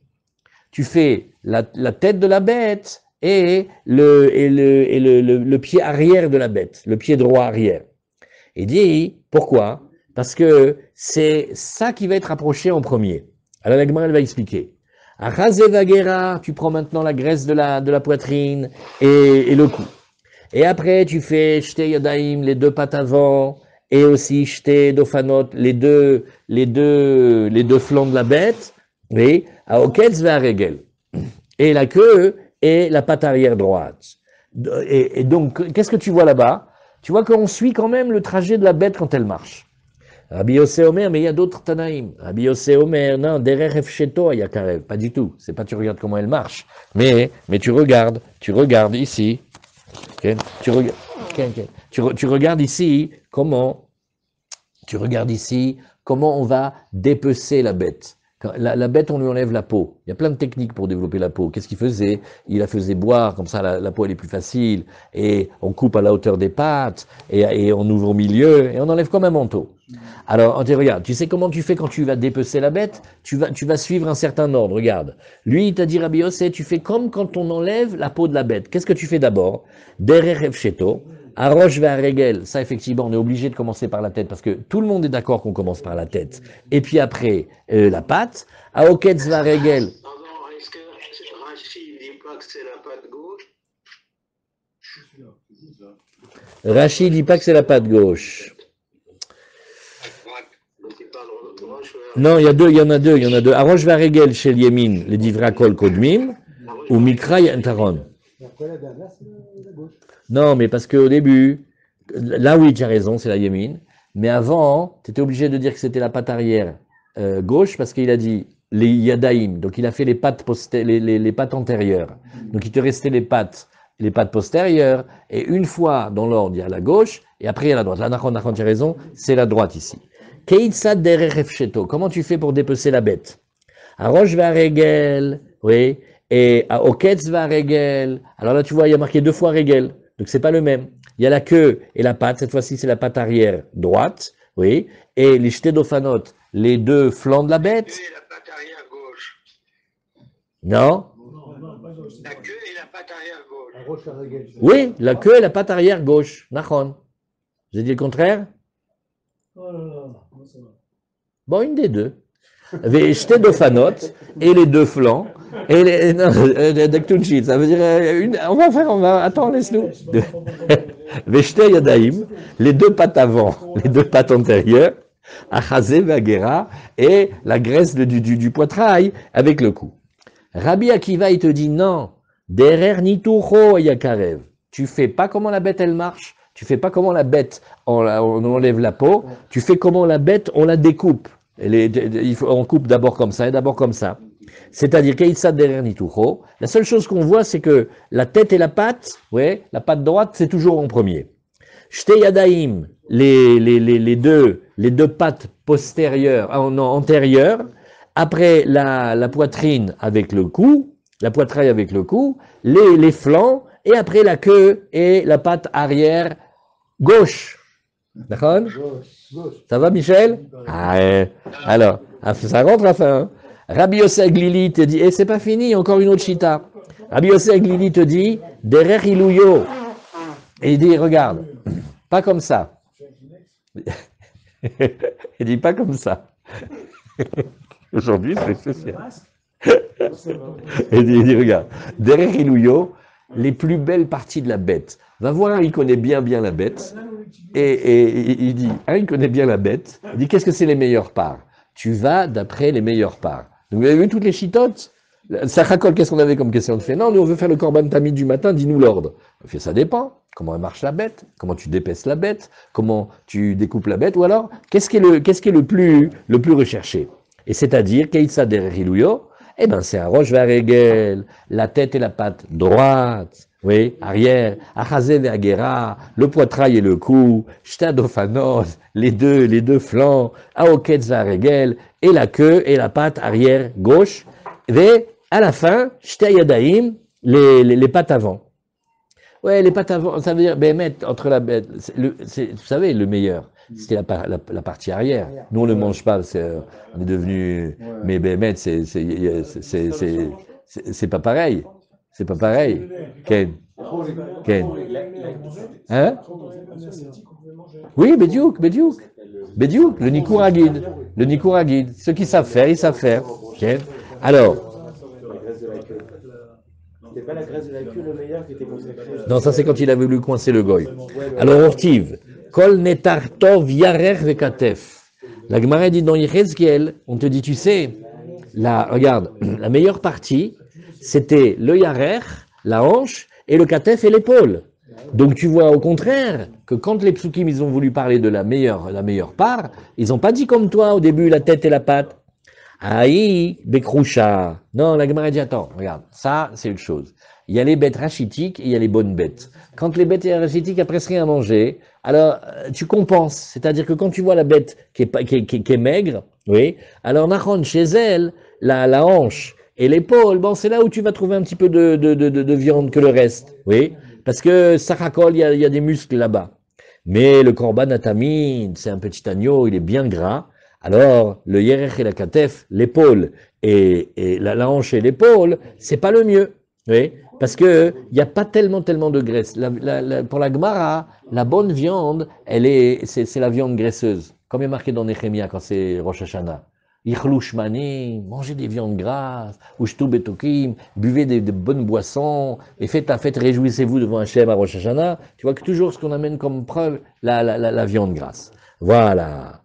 Tu fais la tête de la bête et le pied arrière de la bête, le pied droit arrière. Il dit, pourquoi? Parce que c'est ça qui va être approché en premier. Alors la Gemara, elle va expliquer. Achazevagera, tu prends maintenant la graisse de la poitrine et le cou. Et après, tu fais shte yadaim, les deux pattes avant, et aussi shte dofanot, les deux flancs de la bête. Oui, à oketz ve'aregel. Et la queue et la patte arrière droite. Et donc, qu'est-ce que tu vois là-bas? Tu vois qu'on suit quand même le trajet de la bête quand elle marche. Rabbi Yossé Omer, mais il y a d'autres Tanaïm. Rabbi Yossé Omer, non, derrière Efsheto, il y a Karev. Pas du tout. C'est pas tu regardes comment elle marche. Mais tu regardes ici. Okay? Tu regardes ici comment on va dépecer la bête. La bête, on lui enlève la peau. Il y a plein de techniques pour développer la peau. Qu'est-ce qu'il faisait? Il la faisait boire, comme ça la peau elle est plus facile, et on coupe à la hauteur des pattes, et on ouvre au milieu, et on enlève comme un manteau. Alors, on dit, regarde, tu sais comment tu fais quand tu vas dépecer la bête? Tu vas suivre un certain ordre, regarde. Lui, il t'a dit, Rabbi Yossé, tu fais comme quand on enlève la peau de la bête. Qu'est-ce que tu fais d'abord? Derer Efsheto, Arosh ve'aregel, ça effectivement, on est obligé de commencer par la tête parce que tout le monde est d'accord qu'on commence par la tête. Et puis après, la patte. Aoketz ve'aregel. Pardon, est-ce que Rachid dit pas que c'est la patte gauche? Rachid dit pas que c'est la patte gauche. À droite. Donc il parle de Roche. Non, il y en a deux. Arosh ve'aregel chez Yemin, les divrakol kodmim, ou Mikra Yantaron. Et après, la dernière, c'est la gauche. Non, mais parce qu'au début, là oui, tu as raison, c'est la Yémine. Mais avant, tu étais obligé de dire que c'était la patte arrière gauche parce qu'il a dit les Yadaïm. Donc il a fait les pattes, les pattes antérieures. Donc il te restait les pattes postérieures. Et une fois dans l'ordre, il y a la gauche et après il y a la droite. Là, Nachon, tu as raison, c'est la droite ici. Keitsad derech sheto. Comment tu fais pour dépecer la bête? Arosh ve'aregel, oui. Et à Oketz ve'aregel. Alors là, tu vois, il y a marqué 2 fois regel. Donc c'est pas le même. Il y a la queue et la patte. Cette fois-ci, c'est la patte arrière droite, oui. Et les shtedofanot, les 2 flancs de la bête. La queue et la patte arrière gauche. Non. La queue et la patte arrière gauche. La roche à régel. Oui, la queue et la patte arrière gauche. Nachon. J'ai dit le contraire? Oh là là, comment ça va? Bon, une des deux. Les shtedofanot et les 2 flancs. Et les, non, Daktunchit, ça veut dire attends, laisse-nous. Veshte Yadaim, les 2 pattes avant, les 2 pattes antérieures, Achazé Vagera, et la graisse du poitrail avec le cou. Rabbi Akiva, il te dit non, derer nitucho yakarev. Tu fais pas comment la bête elle marche, tu fais pas comment la bête on enlève la peau, tu fais comment la bête on la découpe. On coupe d'abord comme ça et d'abord comme ça. C'est-à-dire Keitsad derer nitucho. La seule chose qu'on voit, c'est que la tête et la patte, ouais, la patte droite, c'est toujours en premier. Shte Yadaim, les deux pattes postérieures, antérieures, après la poitrine avec le cou, la poitrail avec le cou, les flancs, et après la queue et la patte arrière gauche. D'accord? Gauche. Ça va, Michel? Ah, alors, ça rentre à la fin. Hein? Rabbi Yosef Glili te dit, et c'est pas fini, encore une autre chita. Rabbi Yosef Glili te dit, derer ilouyo. Et il dit, regarde, pas comme ça. Il dit, pas comme ça. Aujourd'hui, c'est spécial. Il dit, regarde, derrière Ilouyo, les plus belles parties de la bête. Va voir, il connaît bien la bête. Et il dit, il connaît bien la bête. Il dit, qu'est-ce que c'est les meilleures parts? Tu vas d'après les meilleures parts. Donc, vous avez vu toutes les chitotes? Sachakol, qu'est-ce qu'on avait comme question? On fait, non, nous on veut faire le korban tamid du matin, dis-nous l'ordre. On fait, ça dépend. Comment elle marche la bête? Comment tu dépeces la bête? Comment tu découpes la bête? Ou alors, qu'est-ce qui est le plus recherché? Et c'est-à-dire, Keitsa deriluyo, eh ben, c'est un roche ve'aregel, la tête et la patte droite, oui, arrière, achazé ve'agera, le poitrail et le cou, shtadofanos, les deux flancs, aoketz ve'aregel, et la queue et la patte arrière gauche, et à la fin, shtayadaim, les pattes avant. Ouais, les pattes avant, ça veut dire, mettre entre la bête, vous savez, le meilleur, c'était la partie arrière. Nous, on ne le mange pas, on est devenu, mais mettre, c'est pas pareil. C'est pas pareil. Ken. Hein? Oui, Bediouk, le Nikouragid. Le Nikouragid. Ceux qui savent faire, ils savent faire. Ken. Alors. C'était pas la graisse de la queue le meilleur qui était consacré. Non, ça c'est quand il a voulu coincer le goy. Alors, Ortiv, Kol netartov yarer vekatef. La Gemara dit dans Yechezkiel, on te dit, tu sais, regarde, la meilleure partie, c'était le yarer, la hanche, et le katef et l'épaule. Donc tu vois au contraire que quand les psukim ils ont voulu parler de la meilleure part, ils n'ont pas dit comme toi au début la tête et la patte. Aïe, Bekroucha. Non, la Gemara dit, attends, regarde, ça, c'est une chose. Il y a les bêtes rachitiques et il y a les bonnes bêtes. Quand les bêtes rachitiques, elles presque rien à manger, alors, tu compenses. C'est-à-dire que quand tu vois la bête qui est maigre, oui, alors, Nahon, chez elle, la hanche et l'épaule, bon, c'est là où tu vas trouver un petit peu de viande que le reste, oui. Parce que, Sarakol, il y a des muscles là-bas. Mais le korban atamid, c'est un petit agneau, il est bien gras. Alors, le yerech et la katef, l'épaule et la hanche et l'épaule, c'est pas le mieux. Oui. Parce que il n'y a pas tellement de graisse. Pour la Gemara, la bonne viande, c'est la viande graisseuse. Comme il est marqué dans Nehemia quand c'est Rosh Hashanah. Ichlu shmani, mangez des viandes grasses, ushtu betokim, buvez de bonnes boissons, et faites ta fête, réjouissez-vous devant Hachem à Rosh Hashanah. Tu vois que toujours ce qu'on amène comme preuve, la viande grasse. Voilà.